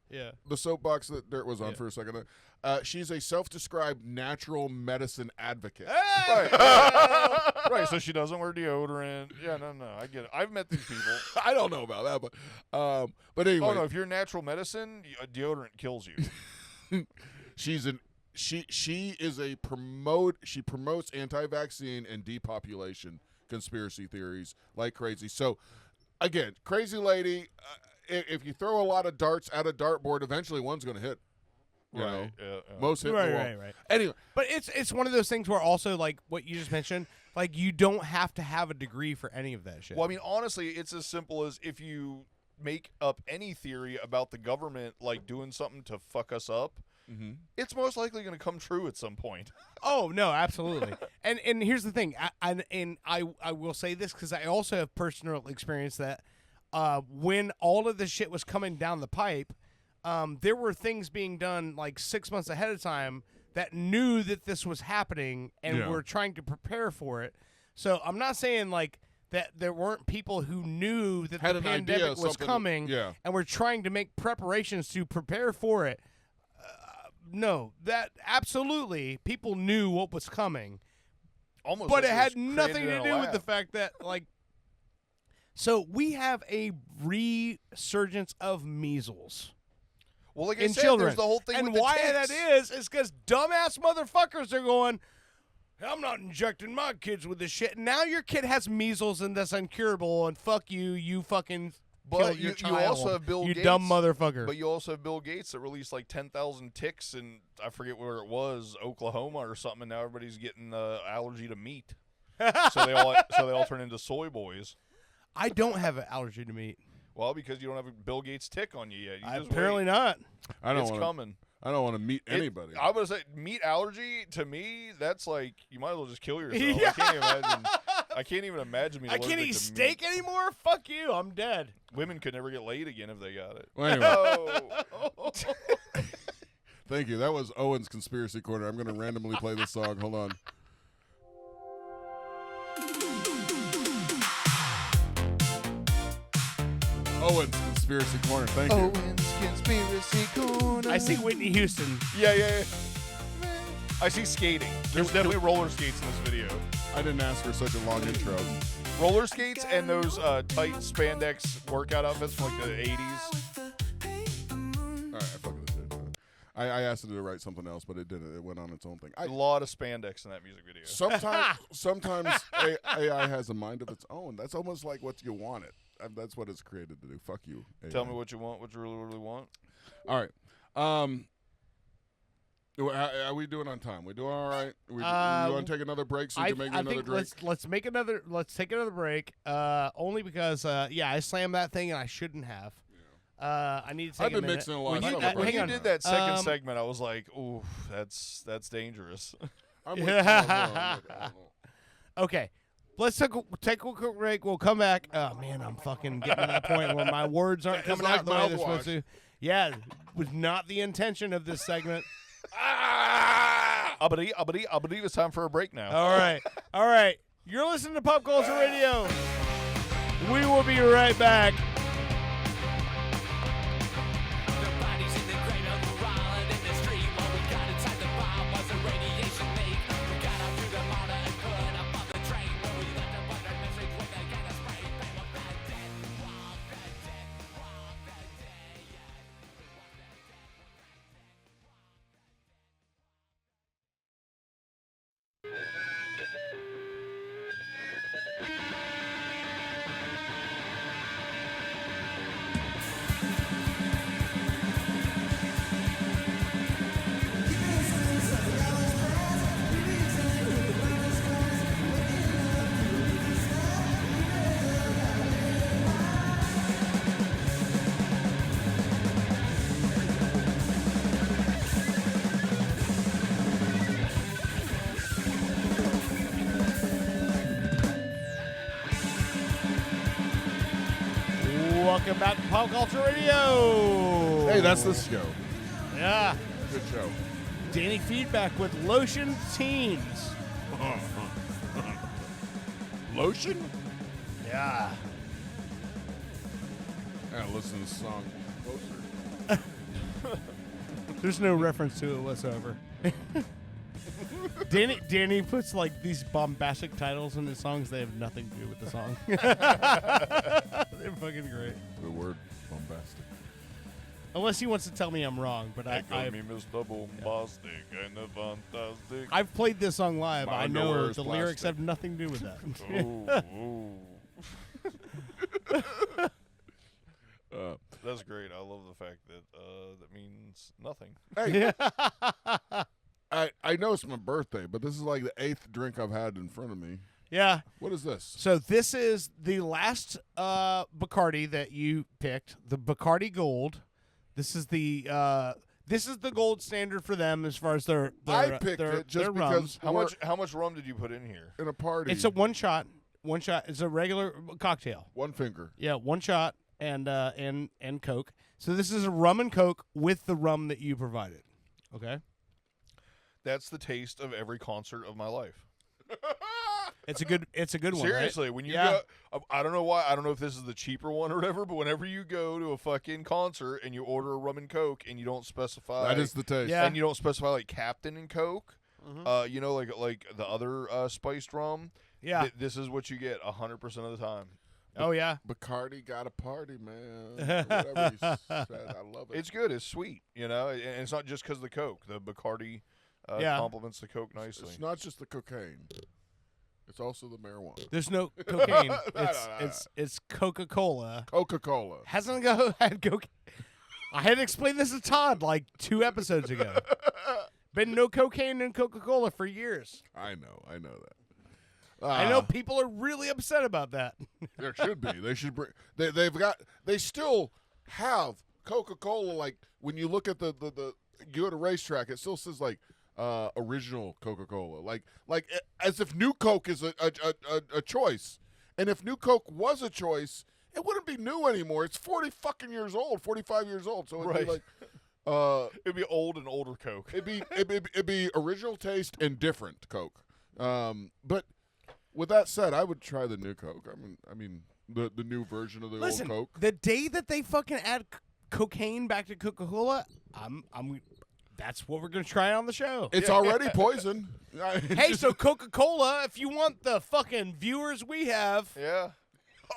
the soapbox that Dirt was on for a second. She's a self-described natural medicine advocate. Hey! Right, so she doesn't wear deodorant. Yeah, no, I get it. I've met these people. I don't know about that, but anyway. Oh no, if you're natural medicine, deodorant kills you. She promotes anti-vaccine and depopulation conspiracy theories like crazy. So again, crazy lady. If you throw a lot of darts at a dartboard, eventually one's going to hit. You know, most hit the wall. Right. Anyway, but it's one of those things where also, like what you just mentioned, like you don't have to have a degree for any of that shit. Well, I mean, honestly, it's as simple as if you make up any theory about the government like doing something to fuck us up, it's most likely going to come true at some point. Oh no, absolutely. and here's the thing, I will say this because I also have personal experience that when all of this shit was coming down the pipe. There were things being done like 6 months ahead of time that knew that this was happening and were trying to prepare for it. So I'm not saying like that there weren't people who knew that the pandemic was coming and were trying to make preparations to prepare for it. No, that absolutely people knew what was coming. Almost, but like it had nothing to do with the fact that like. So we have a resurgence of measles. Well, like in I said, children. there's the whole thing and with why the that ticks. is because dumbass motherfuckers are going, I'm not injecting my kids with this shit. Now your kid has measles and that's incurable, and fuck you, you fucking But killed your you child. also have Bill you Gates. dumb motherfucker. But you also have Bill Gates that released like 10,000 ticks in, I forget where it was, Oklahoma or something, and now everybody's getting allergy to meat. so they all turn into soy boys. I don't have an allergy to meat. Well, because you don't have a Bill Gates tick on you yet. You just Apparently wait. not. It's coming. I don't want to meet anybody. I was say meat allergy to me. That's like you might as well just kill yourself. I can't even imagine being I allergic can't eat to steak meat. anymore. Fuck you. I'm dead. Women could never get laid again if they got it. Well, anyway. Oh. Thank you. That was Owen's Conspiracy Corner. I'm going to randomly play this song. Hold on. Owen's Conspiracy Corner. Thank you. Owen's Conspiracy Corner. I see Whitney Houston. Yeah. I see skating. There's definitely roller skates in this video. I didn't ask for such a long intro. Roller skates and those tight spandex workout outfits from like the 80s. All right, I fucking did. I asked it to write something else, but it didn't. It went on its own thing. A lot of spandex in that music video. Sometimes AI has a mind of its own. That's almost like what you want it. That's what it's created to do. Fuck you, AI. Tell me what you want, what you really want. All right. Are we doing on time? We doing all right? You want to take another break so you can make me another drink? Let's take another break. Only because I slammed that thing and I shouldn't have. I need to take I've been a minute. mixing a lot. When you did that second segment, I was like, "Ooh, that's dangerous." I'm with Okay, let's take a quick break. We'll come back. Oh man, I'm fucking getting to that point where my words aren't coming like out the way they're mouthwash. supposed to. Yeah, was not the intention of this segment. I believe it's time for a break now. All right. You're listening to Pop Culture Radio. We will be right back. Welcome back to Pop Culture Radio. Hey, that's the show. Yeah. Good show. Danny Feedback with Lotion Teens. Lotion? Yeah. I gotta listen to the song closer. There's no reference to it whatsoever. Danny puts like these bombastic titles in his songs. They have nothing to do with the song. They're fucking great. The word bombastic. Unless he wants to tell me I'm wrong, but Me Mr. Bombastic and the Fantastic. I've played this song live. My I know underwear is the lyrics plastic. have nothing to do with that. That's great. I love the fact that that means nothing. Hey, I know it's my birthday, but this is like the 8th drink I've had in front of me. Yeah. What is this? So this is the last Bacardi that you picked, the Bacardi Gold. This is the gold standard for them as far as their I picked their, it just their because rums. How much rum did you put in here? in a party. It's a one shot. It's a regular cocktail. one finger. Yeah, one shot and Coke. So this is a rum and Coke with the rum that you provided. Okay. That's the taste of every concert of my life. It's a good one. Seriously, right? when you Yeah. go, I don't know why. I don't know if this is the cheaper one or whatever, but whenever you go to a fucking concert and you order a rum and Coke and you don't specify, That is the taste. Yeah. and you don't specify like Captain and Coke, you know, like the other spiced rum. Yeah. This is what you get 100% of the time. Oh yeah. Bacardi got a party, man. Whatever he said, I love it. It's good. It's sweet, you know, and it's not just because of the Coke. The Bacardi Yeah. complements the Coke nicely. It's not just the cocaine. It's also the marijuana. There's no cocaine. No. It's Coca-Cola. Coca-Cola. Hasn't had cocaine. I had explained this to Todd like 2 episodes ago. Been no cocaine in Coca-Cola for years. I know that. I know people are really upset about that. There should be. They should bring. They still have Coca-Cola. Like when you look at the you go to racetrack, it still says like original Coca-Cola. Like as if New Coke is a choice. And if New Coke was a choice, it wouldn't be new anymore. It's 45 years old. So it'd be like it'd be old and older Coke. it'd be original taste and different Coke. But with that said, I would try the New Coke. I mean, The new version of the Listen, old Coke. the day that they fucking add cocaine back to Coca-Cola, that's what we're gonna try on the show. It's already poison. Hey, so Coca-Cola, if you want the fucking viewers we have, Yeah.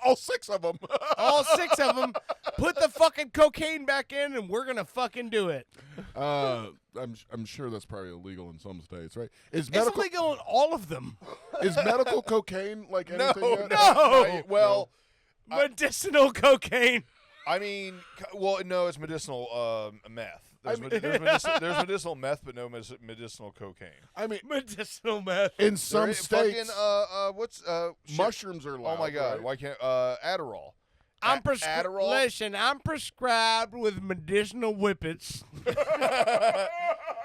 all 6 of them. all 6 of them, put the fucking cocaine back in, and we're gonna fucking do it. I'm sure that's probably illegal in some states, right? Is It's medical illegal in all of them. is medical cocaine like anything yet? No. Well, Medicinal cocaine. I mean, no, it's medicinal meth. There's medicinal meth, but no medicinal cocaine. I mean, Medicinal meth. in some states, Fucking, mushrooms are allowed. Oh my God! right? Why can't Adderall? I'm Adderall. Listen, I'm prescribed with medicinal whippets.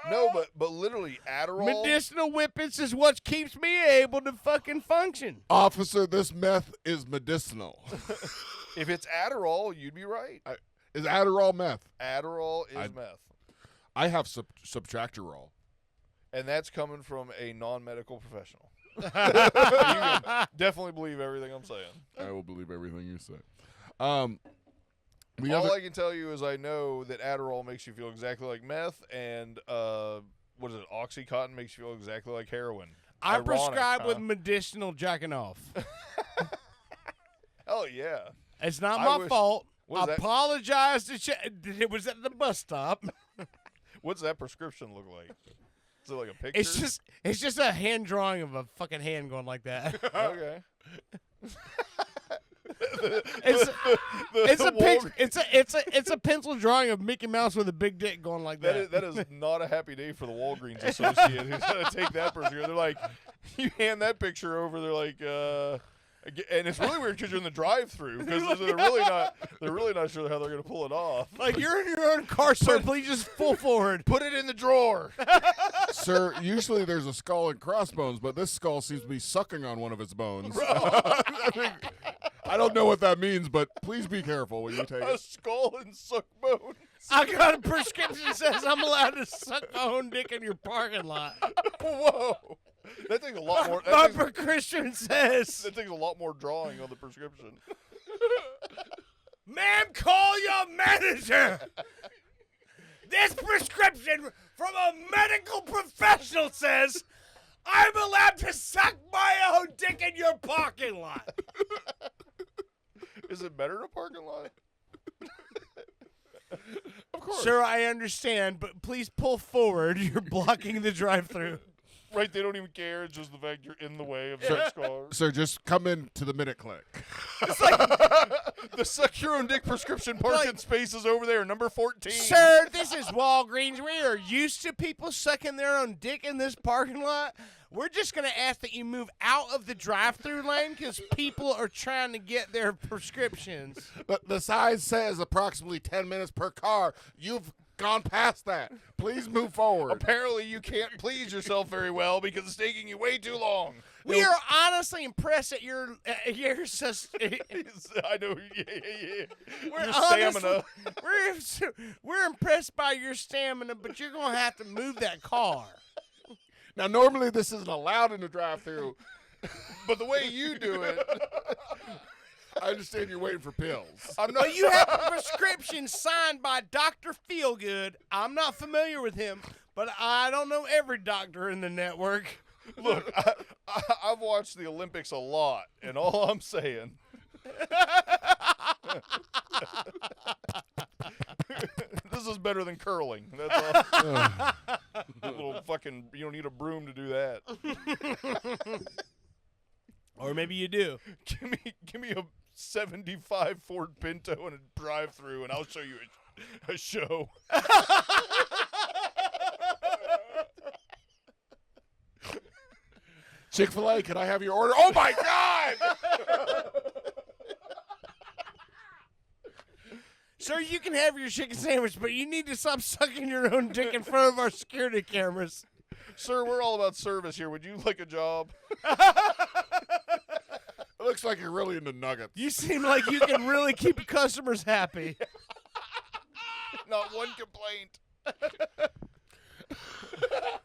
No, but literally Adderall. Medicinal whippets is what keeps me able to fucking function. Officer, this meth is medicinal. If it's Adderall, you'd be right. Is Adderall meth? Adderall is meth, I have subtractorol. and that's coming from a non-medical professional. You can definitely believe everything I'm saying. I will believe everything you say. All I can tell you is I know that Adderall makes you feel exactly like meth, and what is it? OxyContin makes you feel exactly like heroin. I'm Ironic, prescribed huh? with medicinal jacking off. Hell yeah. It's not I my wish- fault. what is I that? apologize to it was at the bus stop. What's that prescription look like? Is it like a picture? It's just a hand drawing of a fucking hand going like that. Okay. It's a pencil drawing of Mickey Mouse with a big dick going like that. That is not a happy day for the Walgreens associate who's going to take that picture. They're like, you hand that picture over, they're like, and it's really weird because you're in the drive-through because they're really not sure how they're going to pull it off. Like, you're in your own car, sir. Please just full forward. Put it in the drawer. Sir, usually there's a skull and crossbones, but this skull seems to be sucking on one of its bones. I don't know what that means, but please be careful when you take A it. skull and suck bones. I got a prescription that says I'm allowed to suck my own dick in your parking lot. Whoa. That takes a lot more. My prescription says, That takes a lot more drawing on the prescription. ma'am, call your manager. This prescription from a medical professional says I'm allowed to suck my own dick in your parking lot. Is it better in a parking lot? Of course. Sir, I understand, but please pull forward. You're blocking the drive-thru. Right, they don't even care. It's just the fact you're in the way of such cars. Sir, just come in to the minute click. The suck your own dick prescription parking space is over there, number 14. Sir, this is Walgreens. We are used to people sucking their own dick in this parking lot. We're just going to ask that you move out of the drive-thru lane because people are trying to get their prescriptions. The sign says approximately 10 minutes per car. You've gone past that. Please move forward. Apparently you can't please yourself very well because it's taking you way too long. We are honestly impressed at your I know. Yeah. We're Your honestly- stamina. we're impressed by your stamina, but you're going to have to move that car. Now, normally this isn't allowed in the drive-thru. But the way you do it, I understand you're waiting for pills. But you have a prescription signed by Dr. Feelgood. I'm not familiar with him, but I don't know every doctor in the network. look, I've watched the Olympics a lot, and all I'm saying. This is better than curling. That's all. Little fucking, you don't need a broom to do that. Or maybe you do. Give me a 75 Ford Pinto and a drive-through, and I'll show you a show. Chick-fil-A, can I have your order? Oh, my God! Sir, you can have your chicken sandwich, but you need to stop sucking your own dick in front of our security cameras. Sir, we're all about service here. Would you like a job? It looks like you're really into nuggets. You seem like you can really keep customers happy. Not one complaint.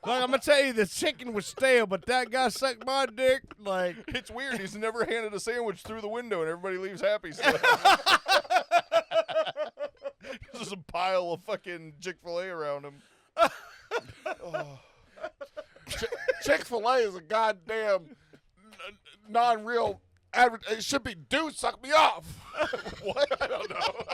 Like, I'm gonna tell you, the chicken was stale, but that guy sucked my dick. Like, It's weird. He's never handed a sandwich through the window, and everybody leaves happy. So. There's a pile of fucking Chick-fil-A around him. Chick-fil-A is a goddamn non-real it should be dude suck me off. What? I don't know.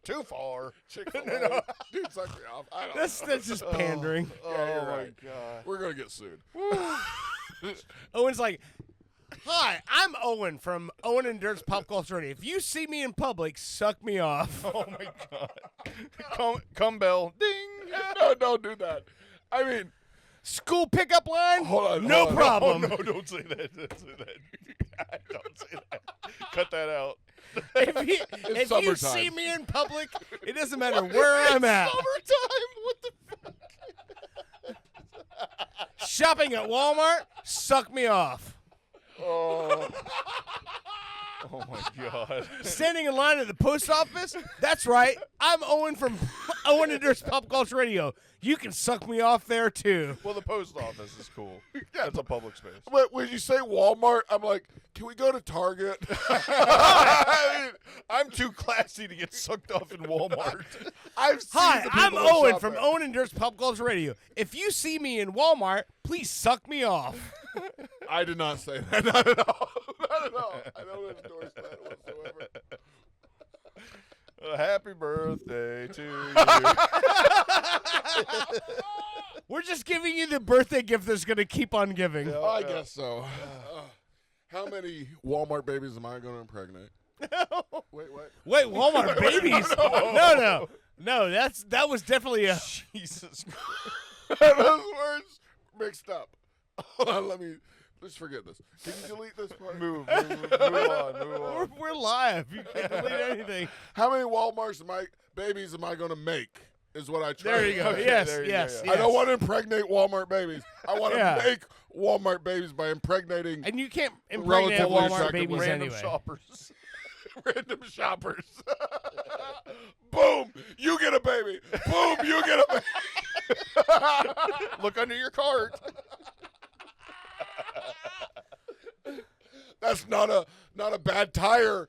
Too far. Chick-fil-A, dude suck me off. I don't that's know. just pandering. Oh, you're my right. God. We're going to get sued. Owen's like, hi, I'm Owen from Owen and Dirt's Pop Culture Radio. If you see me in public, suck me off. Oh, my God. Come bell. Ding. No, don't do that. I mean, School pickup line? hold on. No hold on. problem. No, don't say that. Don't say that. Don't say that. Cut that out. If you summertime. see me in public, it doesn't matter where I'm at. Summertime. What the fuck? Shopping at Walmart, suck me off. Oh. Oh, my God. Standing in line at the post office? That's right. I'm Owen from Owen and Dirt's Pop Culture Radio. You can suck me off there, too. Well, the post office is cool. That's a public space. But when you say Walmart, I'm like, can we go to Target? I mean, I'm too classy to get sucked off in Walmart. I've seen Hi, the I'm people that Owen shop from there. Owen and Dirt's Pop Culture Radio. If you see me in Walmart, please suck me off. I did not say that. Not at all. Not at all. I don't endorse that whatsoever. Happy birthday to you. We're just giving you the birthday gift that's going to keep on giving. Oh, I guess so. How many Walmart babies am I going to impregnate? Wait, what? Wait, Walmart babies? No, that was definitely a... Jesus Those words mixed up. Hold on, let's forget this. Can you delete this part? Move on. We're live. You can't delete anything. How many Walmarts babies am I going to make? Is what I try. There you go. Okay, Yes, there you yes, go, yes. I don't want to impregnate Walmart babies. I want to Yeah. make Walmart babies by impregnating And you can't impregnate Relatively Walmart attractive babies women. Random anyway. shoppers. random shoppers. Boom, you get a baby. Boom, you get a baby. Look under your cart. That's not a bad tire.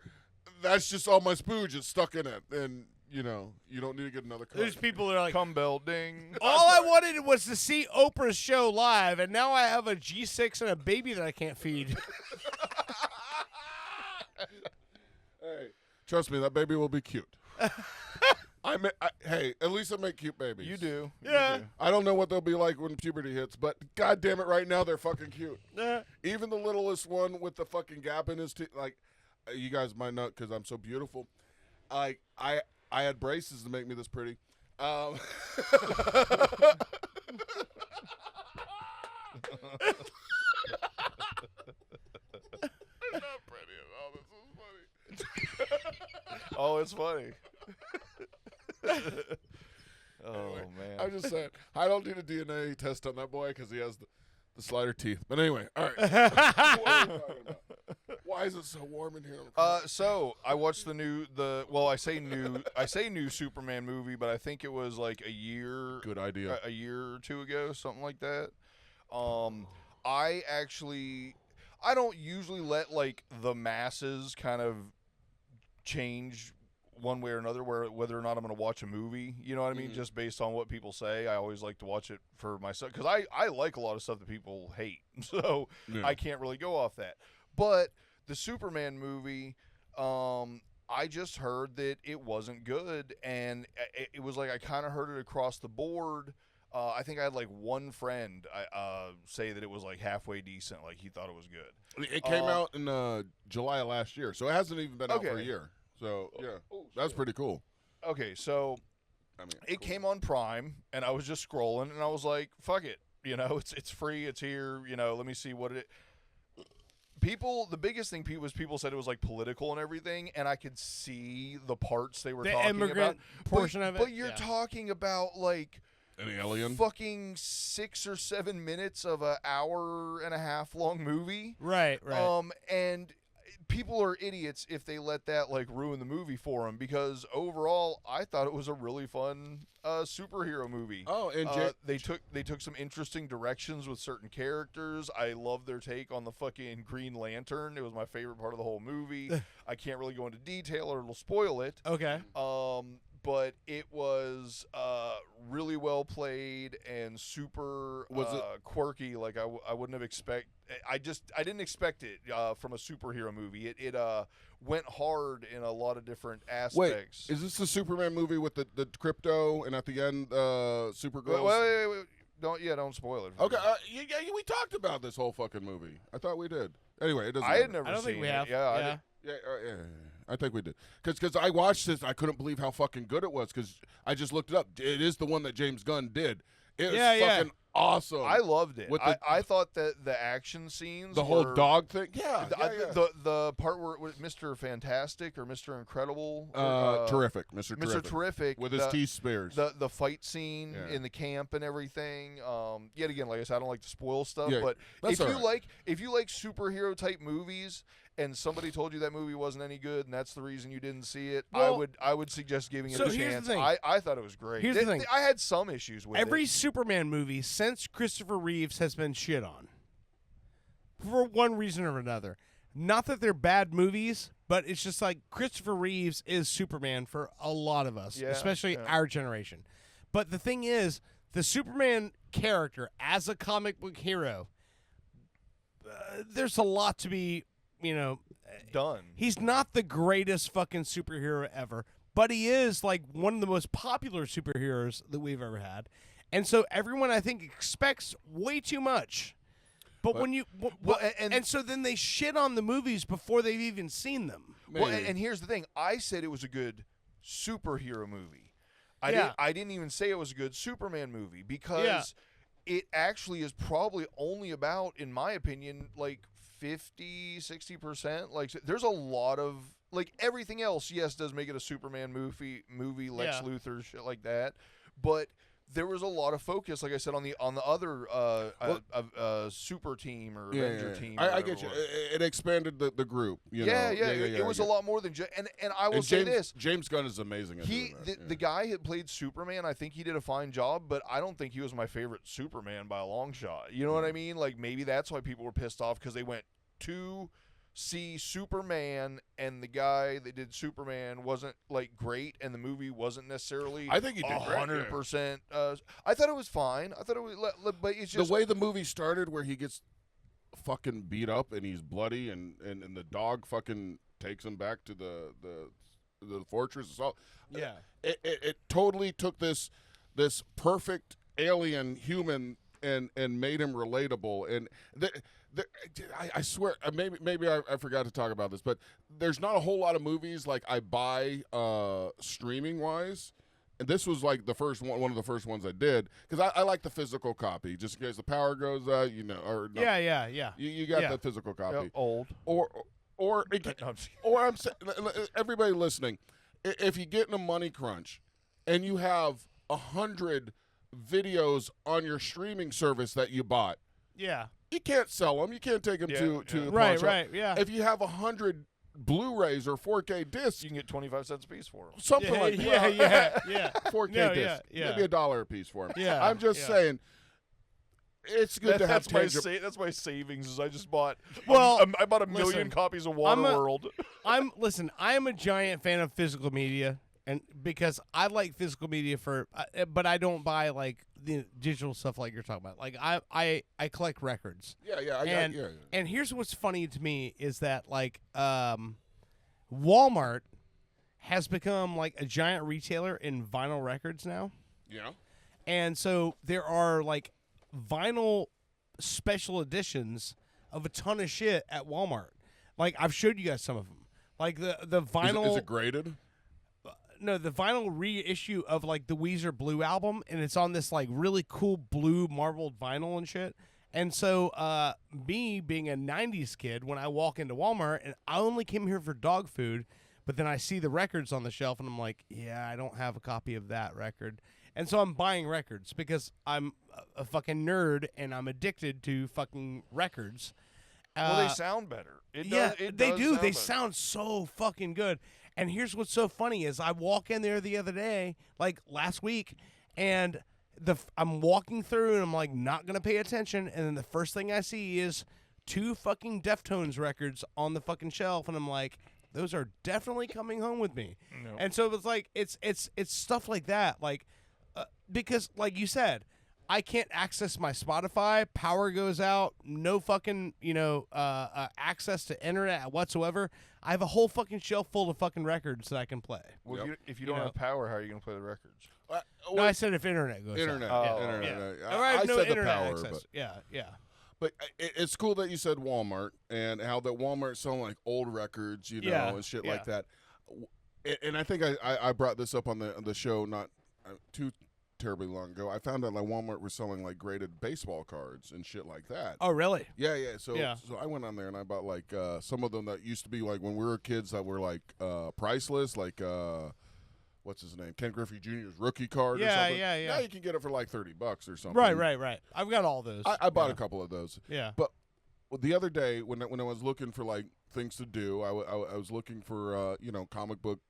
That's just all my spooge is stuck in it, and you don't need to get another car. There's people that are like, Come bell ding. all I wanted was to see Oprah's show live, and now I have a G6 and a baby that I can't feed. Hey, trust me, that baby will be cute. Hey, at least I make cute babies. You do. Yeah. You do. I don't know what they'll be like when puberty hits, but god damn it, right now they're fucking cute. Uh, Even the littlest one with the fucking gap in his teeth, like, you guys might not because I'm so beautiful. I had braces to make me this pretty. I'm not pretty at all. This is funny. Oh, it's funny. Oh, man. I'm just saying, I don't need a DNA test on that boy because he has the slider teeth. But anyway, all right. What are we talking about? Why is it so warm in here? So I watched I say new Superman movie, but I think it was like a year Good idea. a year or two ago, something like that. I don't usually let like the masses kind of change one way or another whether or not I'm going to watch a movie, you know what I mean? Just based on what people say. I always like to watch it for myself because I like a lot of stuff that people hate, so Yeah. I can't really go off that. But the Superman movie, I just heard that it wasn't good, and it was like I kind of heard it across the board. I think I had like one friend say that it was like halfway decent, like he thought it was good. It came out in July of last year, so it hasn't even been out for a Okay. year. So, yeah, that's pretty cool. Okay, so I mean, it cool. came on Prime, and I was just scrolling, and I was like, fuck it. It's free, it's here, let me see what it the biggest thing people said it was like political and everything, and I could see the parts they were The talking immigrant about. portion of it? But you're Yeah. talking about like Any alien? fucking 6 or 7 minutes of an hour and a half long movie. right. And people are idiots if they let that like ruin the movie for them, because overall I thought it was a really fun superhero movie. Oh, and they took some interesting directions with certain characters. I love their take on the fucking Green Lantern. It was my favorite part of the whole movie. I can't really go into detail or it'll spoil it. Okay. But it was really well played and super quirky. Like I wouldn't have I didn't expect it from a superhero movie. It went hard in a lot of different aspects. Wait, is this the Superman movie with the crypto and at the end Supergirl? Wait. Don't spoil it. Okay, we talked about this whole fucking movie. I thought we did. Anyway, it doesn't. I had matter. never I don't seen think we it. have. Yeah. Yeah, I think we did. Because I watched this, I couldn't believe how fucking good it was. Because I just looked it up. It is the one that James Gunn did. It was fucking awesome. I loved it. With I thought that the action scenes, the whole dog thing. Yeah, the part where Mr. Fantastic or Mr. Incredible, terrific, Mr. Terrific with his teeth spears. The fight scene in the camp and everything. Yet again, like I said, I don't like to spoil stuff, but if you like superhero type movies and somebody told you that movie wasn't any good and that's the reason you didn't see it, well, I would suggest giving it a here's chance. the thing. I thought it was great. Here's the thing. I had some issues with Every it. Superman movie since Christopher Reeves has been shit on for one reason or another. Not that they're bad movies, but it's just like Christopher Reeves is Superman for a lot of us, especially our generation. But the thing is, the Superman character as a comic book hero, there's a lot to be, done. He's not the greatest fucking superhero ever, but he is like one of the most popular superheroes that we've ever had. And so everyone, I think, expects way too much. But when you and so then they shit on the movies before they've even seen them. Well, and here's the thing: I said it was a good superhero movie. I didn't even say it was a good Superman movie because it actually is probably only about, in my opinion, like 50-60%. Like there's a lot of like everything else. Yes, does make it a Superman movie, Lex Luthor, shit like that, but. There was a lot of focus, like I said, on the other super team or Avenger team. I get you. It expanded the group. It was a lot more than just. And I will say this: James Gunn is amazing. The guy that played Superman, I think he did a fine job, but I don't think he was my favorite Superman by a long shot. You know what I mean? Like maybe that's why people were pissed off because they went to see Superman and the guy that did Superman wasn't like great and the movie wasn't necessarily I think he did 100%. I thought it was fine. I thought it was, but it's just the way the movie started where he gets fucking beat up and he's bloody and the dog fucking takes him back to the fortress. It totally took this perfect alien human and made him relatable. And I swear, maybe I forgot to talk about this, but there's not a whole lot of movies like I buy streaming wise, and this was like the first one of the first ones I did because I like the physical copy just in case the power goes out, or no, you got the physical copy. Old or I'm saying, everybody listening, if you get in a money crunch and you have 100 videos on your streaming service that you bought. Yeah. You can't sell them. You can't take them to the pawn shop. Right, yeah. If you have 100 Blu-rays or 4K discs, you can get 25 cents a piece for them. Something like that. Yeah. 4K discs. Maybe $1 a piece for them. Yeah. I'm just saying, it's good to have tangible. That's my savings. Is I just bought. Well, I bought a million copies of Waterworld. I am a giant fan of physical media. And because I like physical media but I don't buy like the digital stuff like you're talking about. Like I collect records. And here's what's funny to me is that like Walmart has become like a giant retailer in vinyl records now. Yeah. And so there are like vinyl special editions of a ton of shit at Walmart. Like I've showed you guys some of them. Like the vinyl. Is it graded? No, the vinyl reissue of like the Weezer Blue album, and it's on this like really cool blue marbled vinyl and shit. And so, me being a '90s kid, when I walk into Walmart, and I only came here for dog food, but then I see the records on the shelf, and I'm like, yeah, I don't have a copy of that record. And so I'm buying records because I'm a fucking nerd and I'm addicted to fucking records. Well, they sound better. It yeah, does, it they does do. sound They better. sound so fucking good. And here's what's so funny is I walk in there the other day, like last week, and I'm walking through and I'm like not gonna pay attention, and then the first thing I see is 2 fucking Deftones records on the fucking shelf, and I'm like, those are definitely coming home with me. No. And so it's like it's stuff like that, like because like you said, I can't access my Spotify. Power goes out. No fucking, access to internet whatsoever. I have a whole fucking shelf full of fucking records that I can play. Well, Yep. if you don't have power, how are you going to play the records? No, I said if internet goes Internet. out. Oh, internet. Yeah. I, Or I have no said the internet power, access. Yeah. but it's cool that you said Walmart and how that Walmart selling like old records, Yeah, and shit yeah. like that. And I think I brought this up on the show not too terribly long ago. I found out like Walmart was selling like graded baseball cards and shit like that. Oh, really? Yeah. So Yeah. so I went on there and I bought like some of them that used to be like when we were kids that were like priceless, like what's his name, Ken Griffey Jr.'s rookie card. or Yeah, something. yeah. Now you can get it for like $30 or something. Right. I've got all those. I bought a couple of those. Yeah. But the other day when I was looking for like things to do, I was looking for comic book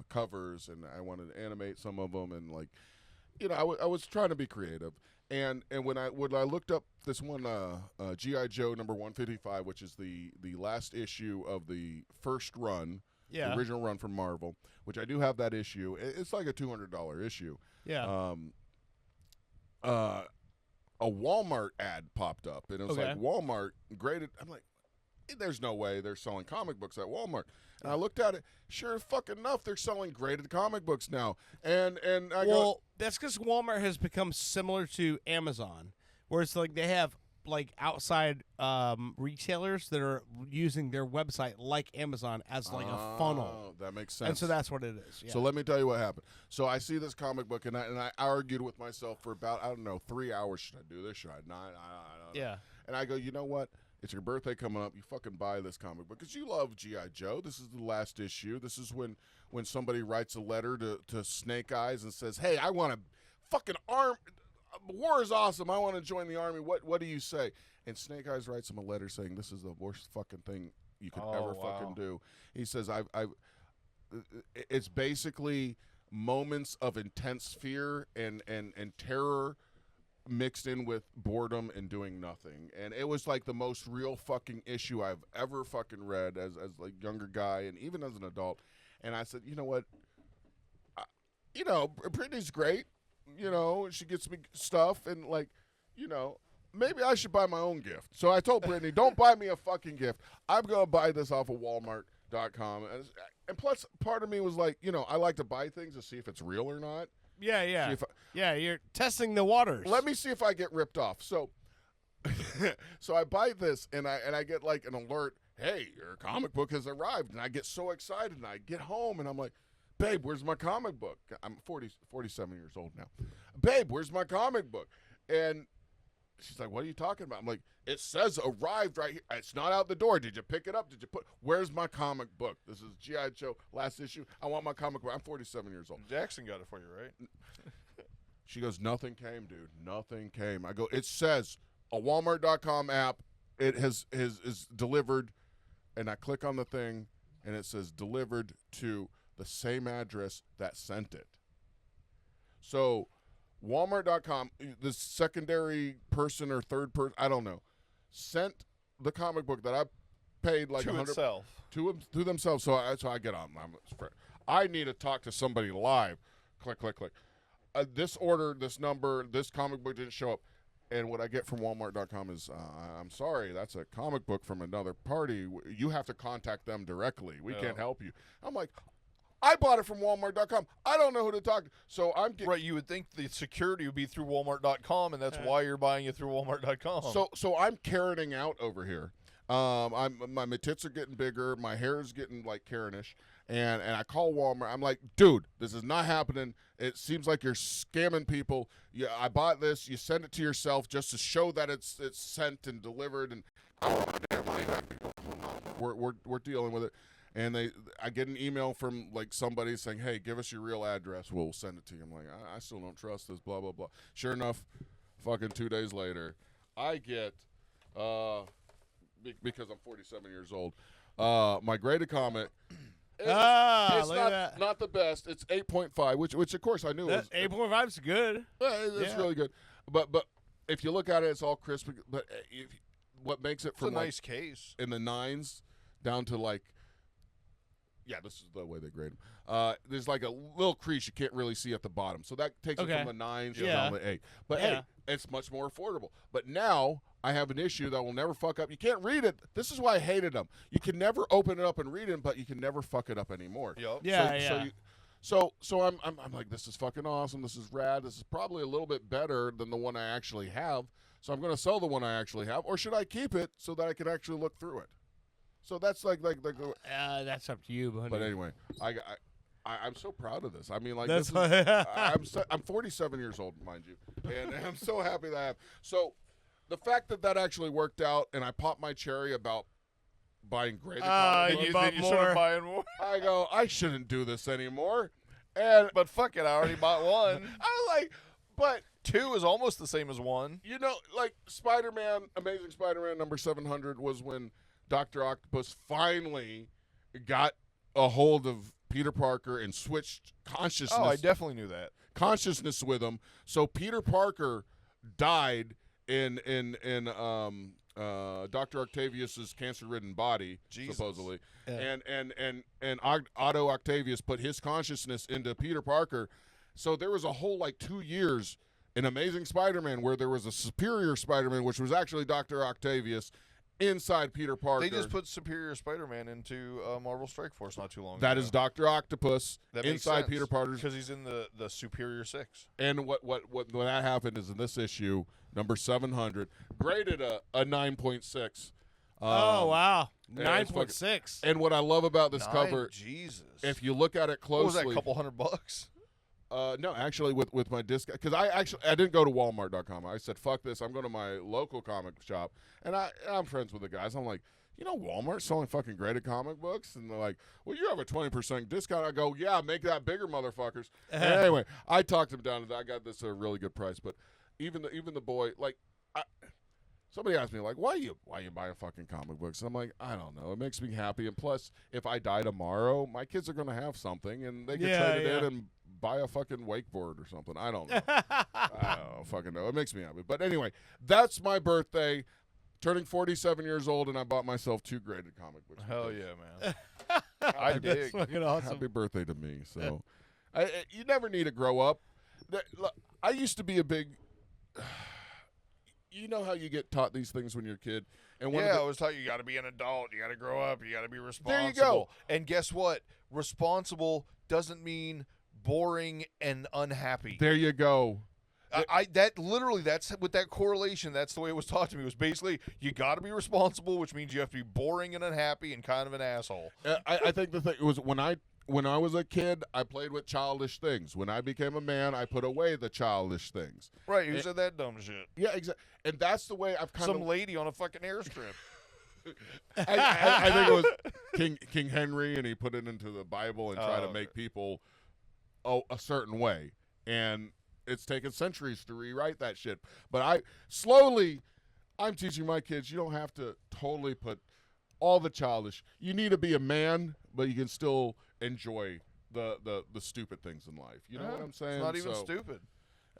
covers, and I wanted to animate some of them, and like I was trying to be creative. And when I looked up this one G.I. Joe number 155, which is the last issue of the first run, Yeah. the original run from Marvel, which I do have that issue. It's like a $200 issue. Yeah. A Walmart ad popped up, and it was Okay. like Walmart graded. I'm like, there's no way they're selling comic books at Walmart. And I looked at it. Sure fucking enough, they're selling graded comic books now. And I go, Well, that's because Walmart has become similar to Amazon, where it's like they have like outside retailers that are using their website like Amazon as like a funnel, that makes sense. and so that's what it is. Yeah. So let me tell you what happened. So I see this comic book, and I argued with myself for about 3 hours. Should I do this? Should I not? I don't know. Yeah. And I go, you know what? It's your birthday coming up. You fucking buy this comic book because you love G.I. Joe. This is the last issue. This is when somebody writes a letter to Snake Eyes and says, hey, I want to fucking arm. War is awesome. I want to join the army. What do you say? And Snake Eyes writes him a letter saying this is the worst fucking thing you could ever fucking do. He says, it's basically moments of intense fear and terror mixed in with boredom and doing nothing. And it was like the most real fucking issue I've ever fucking read as like younger guy and even as an adult. And I said, you know what? Brittany's great. She gets me stuff, and like, maybe I should buy my own gift. So I told Brittany, don't buy me a fucking gift. I'm going to buy this off of Walmart.com. And plus, part of me was like, I like to buy things to see if it's real or not. Yeah. See if Yeah, you're testing the waters. Let me see if I get ripped off. So so I buy this, and I get like an alert, hey, your comic book has arrived. And I get so excited, and I get home, and I'm like, babe, where's my comic book? I'm 47 years old now. Babe, where's my comic book? And she's like, what are you talking about? I'm like, it says arrived right here. It's not out the door. Did you pick it up? Where's my comic book? This is G.I. Joe, last issue. I want my comic book. I'm 47 years old. Jackson got it for you, right? She goes, nothing came, dude. Nothing came. I go, it says a Walmart.com app. It is delivered. And I click on the thing, and it says delivered to the same address that sent it. So Walmart.com, the secondary person or third person, I don't know, sent the comic book that I paid like To $100 itself. to themselves. So I get on. I need to talk to somebody live. Click. This order, this number, this comic book didn't show up. And what I get from Walmart.com is, I'm sorry, that's a comic book from another party. You have to contact them directly. We can't help you. I'm like, I bought it from Walmart.com. I don't know who to talk to. So I'm getting... Right, you would think the security would be through Walmart.com, and that's why you're buying it through Walmart.com. So I'm Karening out over here. My tits are getting bigger. My hair is getting like Karenish. And I call Walmart. I'm like, dude, this is not happening. It seems like you're scamming people. Yeah, I bought this. You send it to yourself just to show that it's sent and delivered. And I want my damn money back. We're dealing with it. And I get an email from like somebody saying, hey, give us your real address. We'll send it to you. I'm like, I still don't trust this, blah, blah, blah. Sure enough, fucking 2 days later, I get because I'm 47 years old. My graded comic. It's look at that. not the best. It's 8.5, which of course I knew was 8.5 is good. it's really good. But if you look at it, it's all crisp. But what makes it It's from a nice case. in the 9s down to like, yeah, this is the way they grade them. There's like a little crease you can't really see at the bottom, so that takes it from the 9s down to 8. But hey, it's much more affordable. But now I have an issue that will never fuck up. You can't read it. This is why I hated them. You can never open it up and read it, but you can never fuck it up anymore. Yep. Yeah, So I'm like, this is fucking awesome. This is rad. This is probably a little bit better than the one I actually have. So I'm going to sell the one I actually have, or should I keep it so that I can actually look through it? So that's like that's up to you, buddy. But anyway, I'm so proud of this. I mean, like, That's this is, I'm 47 years old, mind you, and I'm so happy that I have. So the fact that actually worked out, and I popped my cherry about buying graded comic You books, started buying more. I go, I shouldn't do this anymore. And But fuck it, I already bought one. I'm like, but 2 is almost the same as 1. you know, like Spider-Man, Amazing Spider-Man number 700 was when Dr. Octopus finally got a hold of Peter Parker and switched consciousness. Oh, I definitely knew that. Consciousness with him. So Peter Parker died in Dr. Octavius's cancer-ridden body, Jesus. supposedly, Yeah. and Otto Octavius put his consciousness into Peter Parker. So there was a whole like 2 years in Amazing Spider-Man where there was a superior Spider-Man, which was actually Dr. Octavius, inside Peter Parker. They just put Superior Spider-Man into Marvel Strike Force not too long ago. That is Dr. Octopus That makes inside sense, Peter Parker. because he's in the Superior 6. And what when that happened is in this issue, number 700, graded a 9.6. Oh wow, yeah, it's 9.6. And what I love about this cover, Jesus. if you look at it What was closely, that, couple $100? No, actually, with my discount, because I didn't go to Walmart.com. I said, fuck this. I'm going to my local comic shop, and I'm friends with the guys. I'm like, you know, Walmart's selling fucking graded comic books, and they're like, well, you have a 20% discount. I go, yeah, make that bigger, motherfuckers. And anyway, I talked them down to that. I got this at a really good price, but even the boy, like, somebody asked me, like, why you buying fucking comic books? And I'm like, I don't know. It makes me happy. And plus, if I die tomorrow, my kids are going to have something, and they can trade it in and buy a fucking wakeboard or something. I don't know. I don't fucking know. It makes me happy. But anyway, that's my birthday. Turning 47 years old, and I bought myself 2 graded comic books. Hell yeah, man. I That's dig. fucking awesome. Happy birthday to me. So, you never need to grow up. Look, I used to be a big. You know how you get taught these things when you're a kid, and I was taught you got to be an adult, you got to grow up, you got to be responsible. There you go. And guess what? Responsible doesn't mean boring and unhappy. there you go. That's with that correlation. That's the way it was taught to me. It was basically you got to be responsible, which means you have to be boring and unhappy and kind of an asshole. I think the thing was when I was a kid, I played with childish things. When I became a man, I put away the childish things. Right? Who said that dumb shit? Yeah, exactly. And that's the way I've kind Some of. lady on a fucking airstrip. I think it was King Henry, and he put it into the Bible and tried to make people a certain way. And it's taken centuries to rewrite that shit. But I'm teaching my kids, you don't have to totally put all the childish. You need to be a man, but you can still enjoy the stupid things in life. You know what I'm saying? It's not even stupid.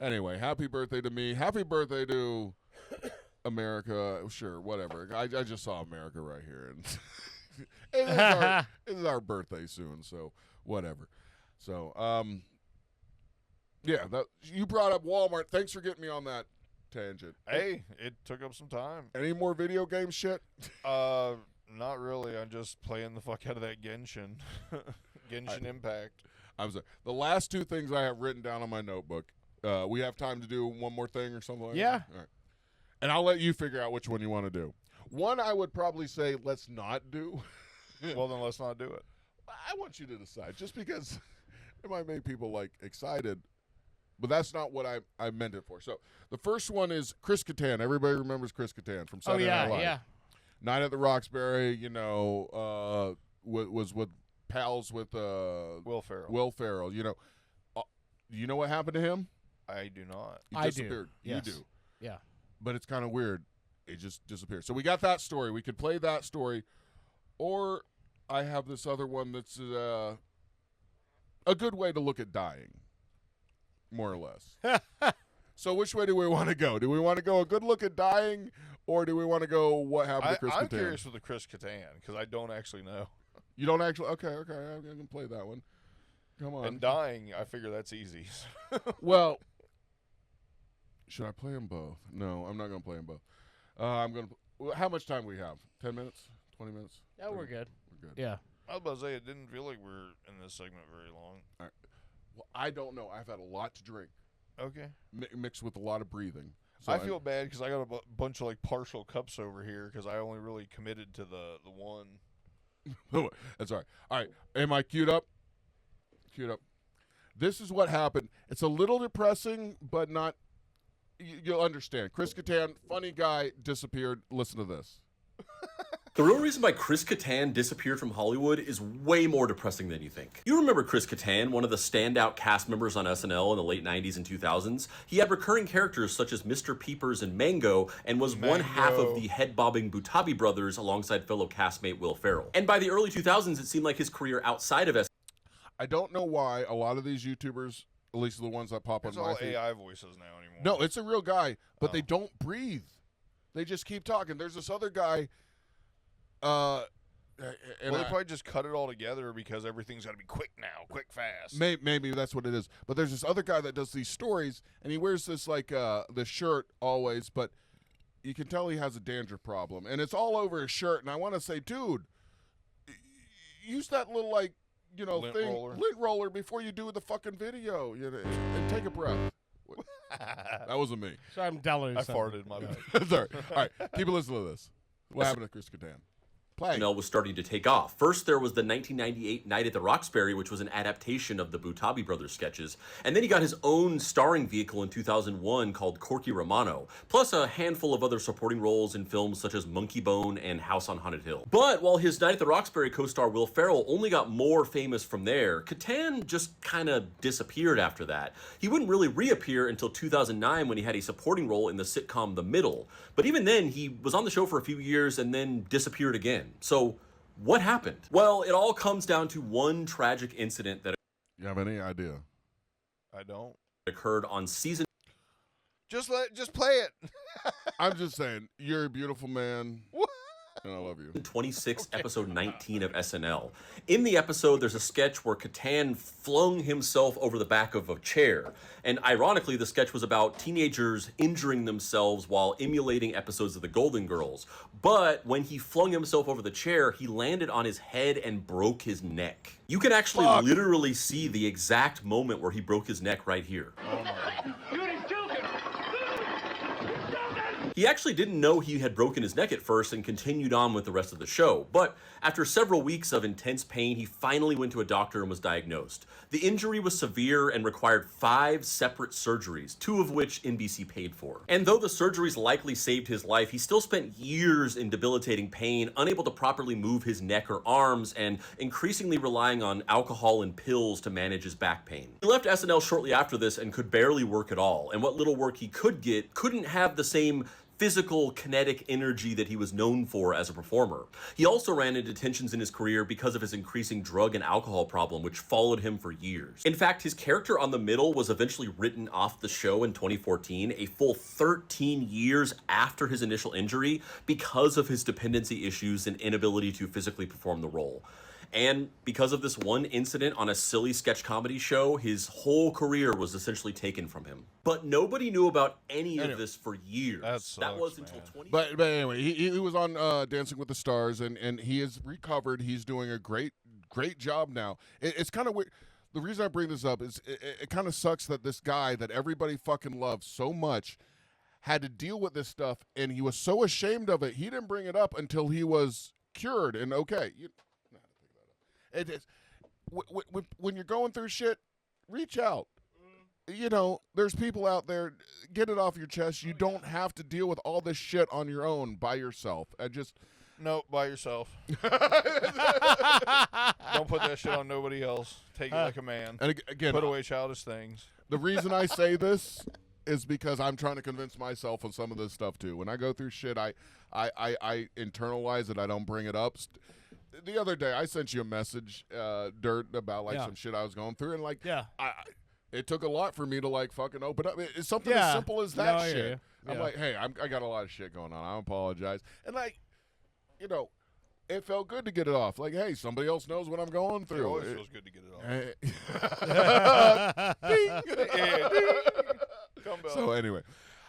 Anyway, happy birthday to me. Happy birthday to America. Sure, whatever. I just saw America right here. And it is our birthday soon, so whatever. So, yeah, you brought up Walmart. Thanks for getting me on that tangent. Hey, it took up some time. Any more video game shit? Not really. I'm just playing the fuck out of that Genshin. Genshin Impact. I'm sorry. The last 2 things I have written down on my notebook. We have time to do one more thing or something like that? Yeah. All right. And I'll let you figure out which one you want to do. One I would probably say let's not do. Well, then let's not do it. I want you to decide, just because it might make people, like, excited. But that's not what I meant it for. So the first one is Chris Kattan. Everybody remembers Chris Kattan from Saturday Night Live. yeah. Night at the Roxbury, you know, was with pals with Will Ferrell. Will Ferrell. You know what happened to him? I do not. He I do. disappeared. Yes. You do. Yeah. But it's kind of weird. it just disappears. So we got that story. We could play that story, or I have this other one that's a good way to look at dying, more or less. So which way do we want to go? Do we want to go a good look at dying, or do we want to go what happened to Chris Kattan? I'm curious with the Chris Kattan because I don't actually know. You don't actually? Okay. I'm going to play that one. Come on. And dying, I figure that's easy. Well, should I play them both? No, I'm not going to play them both. I'm going to. How much time we have? 10 minutes? 20 minutes? Yeah, we're good. We're good. Yeah. I was about to say it didn't feel like we're in this segment very long. All right. Well, I don't know. I've had a lot to drink, Okay. mixed with a lot of breathing. So I feel bad because I got a bunch of like partial cups over here because I only really committed to the one. That's all right. All right. Am I queued up? Queued up. This is what happened. It's a little depressing, but not. You'll understand. Chris Kattan, funny guy, disappeared. Listen to this. The real reason why Chris Kattan disappeared from Hollywood is way more depressing than you think. You remember Chris Kattan, one of the standout cast members on SNL in the late 90s and 2000s? He had recurring characters such as Mr. Peepers and Mango, and was one half of the head-bobbing Butabi brothers alongside fellow castmate Will Ferrell. And by the early 2000s, it seemed like his career outside of SNL. I don't know why a lot of these YouTubers, at least the ones that pop on It's my all feed. AI voices now anymore. No, it's a real guy, but they don't breathe. They just keep talking. There's this other guy. And Well, they probably just cut it all together because everything's got to be quick now, quick, fast. maybe that's what it is. But there's this other guy that does these stories, and he wears this like this shirt always, but you can tell he has a dandruff problem, and it's all over his shirt. And I want to say, dude, use that little like Lint lint roller before you do the fucking video, and take a breath. That wasn't me. So I'm telling you I something. farted, my bad. Sorry. All right, keep listening to this. What happened to Chris Kattan? Play. SNL was starting to take off. First, there was the 1998 Night at the Roxbury, which was an adaptation of the Butabi brothers sketches. And then he got his own starring vehicle in 2001 called Corky Romano, plus a handful of other supporting roles in films such as Monkey Bone and House on Haunted Hill. But while his Night at the Roxbury co-star Will Ferrell only got more famous from there, Kattan just kind of disappeared after that. He wouldn't really reappear until 2009 when he had a supporting role in the sitcom The Middle. But even then, he was on the show for a few years and then disappeared again. So, what happened? Well, it all comes down to one tragic incident that You have any idea? I don't. occurred on season Just play it. I'm just saying, you're a beautiful man, and I love you. 26, episode 19 of SNL. In the episode, there's a sketch where Kattan flung himself over the back of a chair. And ironically, the sketch was about teenagers injuring themselves while emulating episodes of The Golden Girls. But when he flung himself over the chair, he landed on his head and broke his neck. You can actually literally see the exact moment where he broke his neck right here. He actually didn't know he had broken his neck at first and continued on with the rest of the show. But after several weeks of intense pain, he finally went to a doctor and was diagnosed. The injury was severe and required 5 separate surgeries, 2 of which NBC paid for. And though the surgeries likely saved his life, he still spent years in debilitating pain, unable to properly move his neck or arms, and increasingly relying on alcohol and pills to manage his back pain. He left SNL shortly after this and could barely work at all, and what little work he could get couldn't have the same physical, kinetic energy that he was known for as a performer. He also ran into tensions in his career because of his increasing drug and alcohol problem, which followed him for years. In fact, his character on The Middle was eventually written off the show in 2014, a full 13 years after his initial injury, because of his dependency issues and inability to physically perform the role. And because of this one incident on a silly sketch comedy show, his whole career was essentially taken from him. But nobody knew about any of this for years. That sucks, was man. until 20. But anyway, he was on Dancing with the Stars, and he is recovered. He's doing a great job now. It's kind of weird. The reason I bring this up is it kind of sucks that this guy that everybody fucking loves so much had to deal with this stuff, and he was so ashamed of it, he didn't bring it up until he was cured and okay. It is when you're going through shit, reach out. There's people out there. Get it off your chest. You don't have to deal with all this shit on your own by yourself. No, by yourself. Don't put that shit on nobody else. Take it like a man. And again, Put away childish things. the reason I say this is because I'm trying to convince myself of some of this stuff too. When I go through shit, I internalize it. I don't bring it up. The other day, I sent you a message, Dirt, about like some shit I was going through, and like, it took a lot for me to like fucking open up. It's something as simple as that shit. I'm like, hey, I got a lot of shit going on. I apologize, and like, you know. It felt good to get it off. Like, hey, somebody else knows what I'm going through. It always feels good to get it off. So anyway,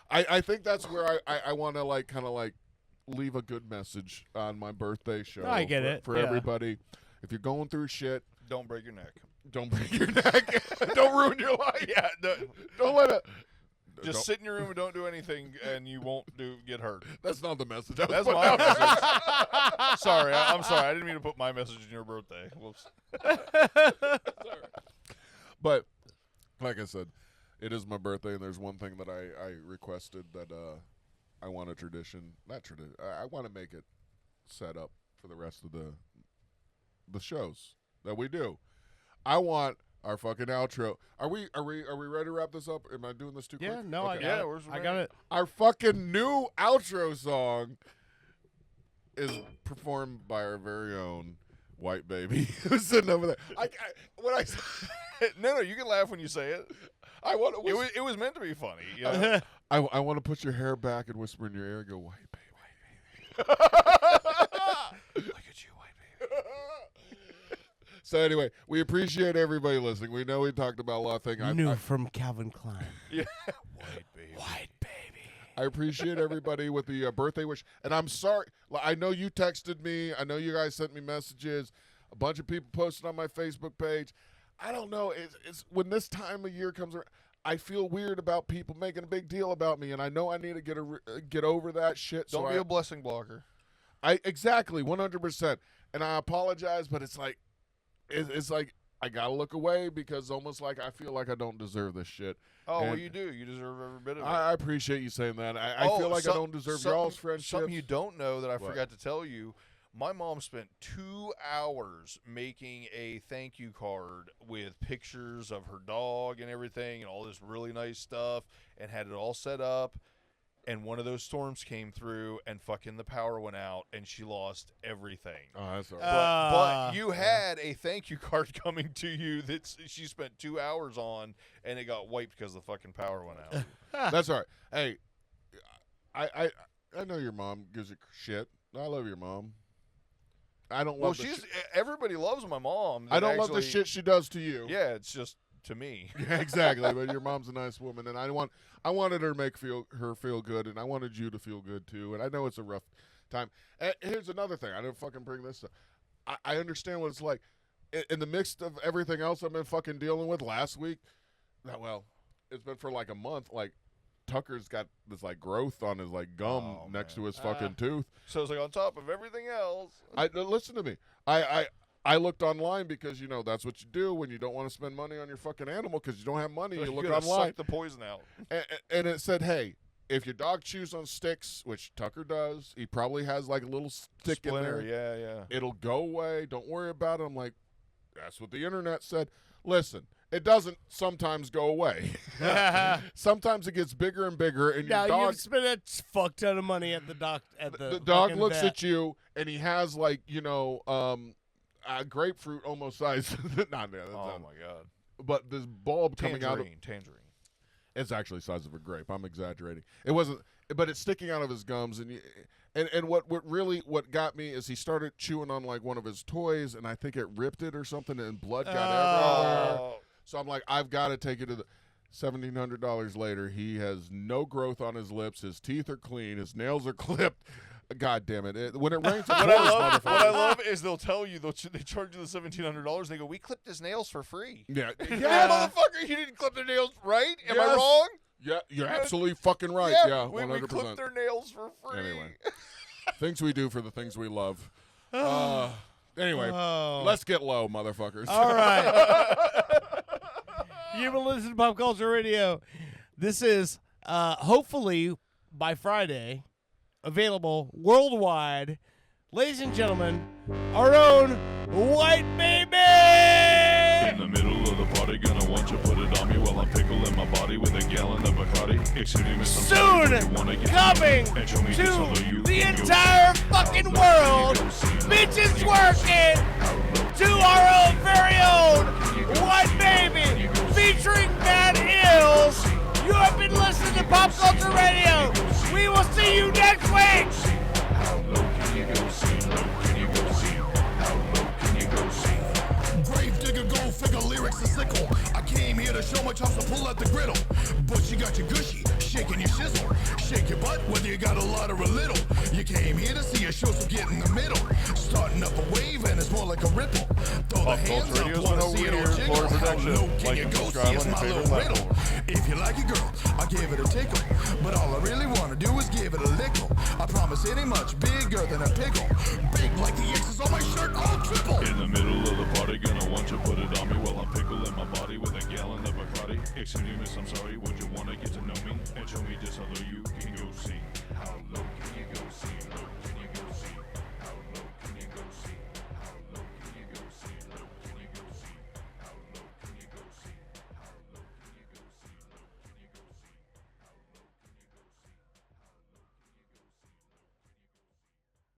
I think that's where I want to like kind of like leave a good message on my birthday show. I get it. For everybody. If you're going through shit, Don't break your neck. don't break your neck. Don't ruin your life. Yeah, Don't let it. just sit in your room and don't do anything, and you won't get hurt. That's not the message. That's my message. Sorry, I'm sorry. I didn't mean to put my message in your birthday. Whoops. But like I said, it is my birthday, and there's one thing that I requested that I want a tradition. Not tradition. I want to make it set up for the rest of the shows that we do. I want our fucking outro. Are we ready to wrap this up? Am I doing this too quick? Yeah, no, Okay. I got it. Our fucking new outro song is performed by our very own White Baby who's sitting over there. No, you can laugh when you say it. It was meant to be funny. You know? I want to put your hair back and whisper in your ear and go, White Baby, White Baby. Look at you, White Baby. So anyway, we appreciate everybody listening. We know we talked about a lot of things. New from Calvin Klein. Yeah. White Baby. White Baby. I appreciate everybody with the birthday wish. And I'm sorry. I know you texted me. I know you guys sent me messages. A bunch of people posted on my Facebook page. I don't know. It's when this time of year comes around, I feel weird about people making a big deal about me. And I know I need to get over that shit. Don't be a blessing blocker. Exactly, 100%. And I apologize, but it's like, it's like I gotta look away because almost like I feel like I don't deserve this shit. Oh, and well, you do. You deserve every bit of it. I appreciate you saying that. I feel like I don't deserve y'all's friendship. Something you don't know that I forgot to tell you. My mom spent 2 hours making a thank you card with pictures of her dog and everything and all this really nice stuff and had it all set up. And one of those storms came through, and fucking the power went out, and she lost everything. Oh, that's all right. But you had a thank you card coming to you that she spent 2 hours on, and it got wiped because the fucking power went out. That's all right. Hey, I know your mom gives you shit. I love your mom. I don't love. Well, everybody loves my mom. I don't love the shit she does to you. Yeah, it's just to me. Yeah, exactly. But your mom's a nice woman, and I wanted her to make her feel good, and I wanted you to feel good too. And I know it's a rough time. And here's another thing. I didn't fucking bring this up. I understand what it's like. In the mix of everything else I've been fucking dealing with last week, it's been for like a month. Like Tucker's got this like growth on his like gum next to his fucking tooth. So it's like on top of everything else. Listen to me. I looked online because, that's what you do when you don't want to spend money on your fucking animal because you don't have money. You look online. Suck the poison out. And it said, hey, if your dog chews on sticks, which Tucker does, he probably has like a little stick Splinter, in there. Yeah. It'll go away. Don't worry about it. I'm like, that's what the internet said. Listen, it doesn't sometimes go away. Sometimes it gets bigger and bigger, and your dog. You've spent a fuck ton of money at the doc. The dog looks at you, and he has like grapefruit almost size. Oh my god! But this bulb coming out of tangerine. It's actually the size of a grape. I'm exaggerating. It wasn't, but it's sticking out of his gums, and what got me is he started chewing on like one of his toys, and I think it ripped it or something, and blood got everywhere. So I'm like, I've got to take it to the. $1,700 later, he has no growth on his lips. His teeth are clean. His nails are clipped. God damn it! When it rains, what I love is they'll tell you they charge you the $1,700. They go, we clipped his nails for free. Yeah, motherfucker, you didn't clip their nails, right? Am I wrong? Yeah, you're absolutely fucking right. Yeah, 100%. We clipped their nails for free. Anyway, things we do for the things we love. Anyway, let's get low, motherfuckers. All right. You've been listening to Pop Culture Radio. This is hopefully by Friday available worldwide. Ladies and gentlemen, our own White Baby! the middle of the party, gonna want you put it on me while I'm pickling my body with a gallon of Bacardi. Excuse me, Miss, I'm sorry, Soon would you wanna get coming and show me just how to you the can go entire fucking world. Bitches working to our own very own White Baby featuring Matt Hills. You have been listening to Pop Culture Radio. We will see you next week. Grave digger, gold figure, lyrics are sickle. I came here to show my chops to pull out the griddle. But you got your gushy, shaking your shizzle. Shake your butt, whether you got a lot or a little. You came here to see a show, so get in the middle. Starting up a wave and it's more like a ripple. Throw the Pop hands Culture up, Radio is wanna no see it weird all jiggle. Florida How production. low can Like you and go? subscribe See, it's on your my favorite little platform. riddle. If you like it, girl, I gave it a tickle. But all I really wanna do is give it a lickle. I promise it ain't much bigger than a pickle. Big like the X's on my shirt, all triple. in the middle of the party, gonna want you put it on me while I'm pickling my body with a gallon of Bacardi. Excuse me, Miss, I'm sorry, would you wanna get to know me and show me just how low you can go see? How low can you go see? Low can you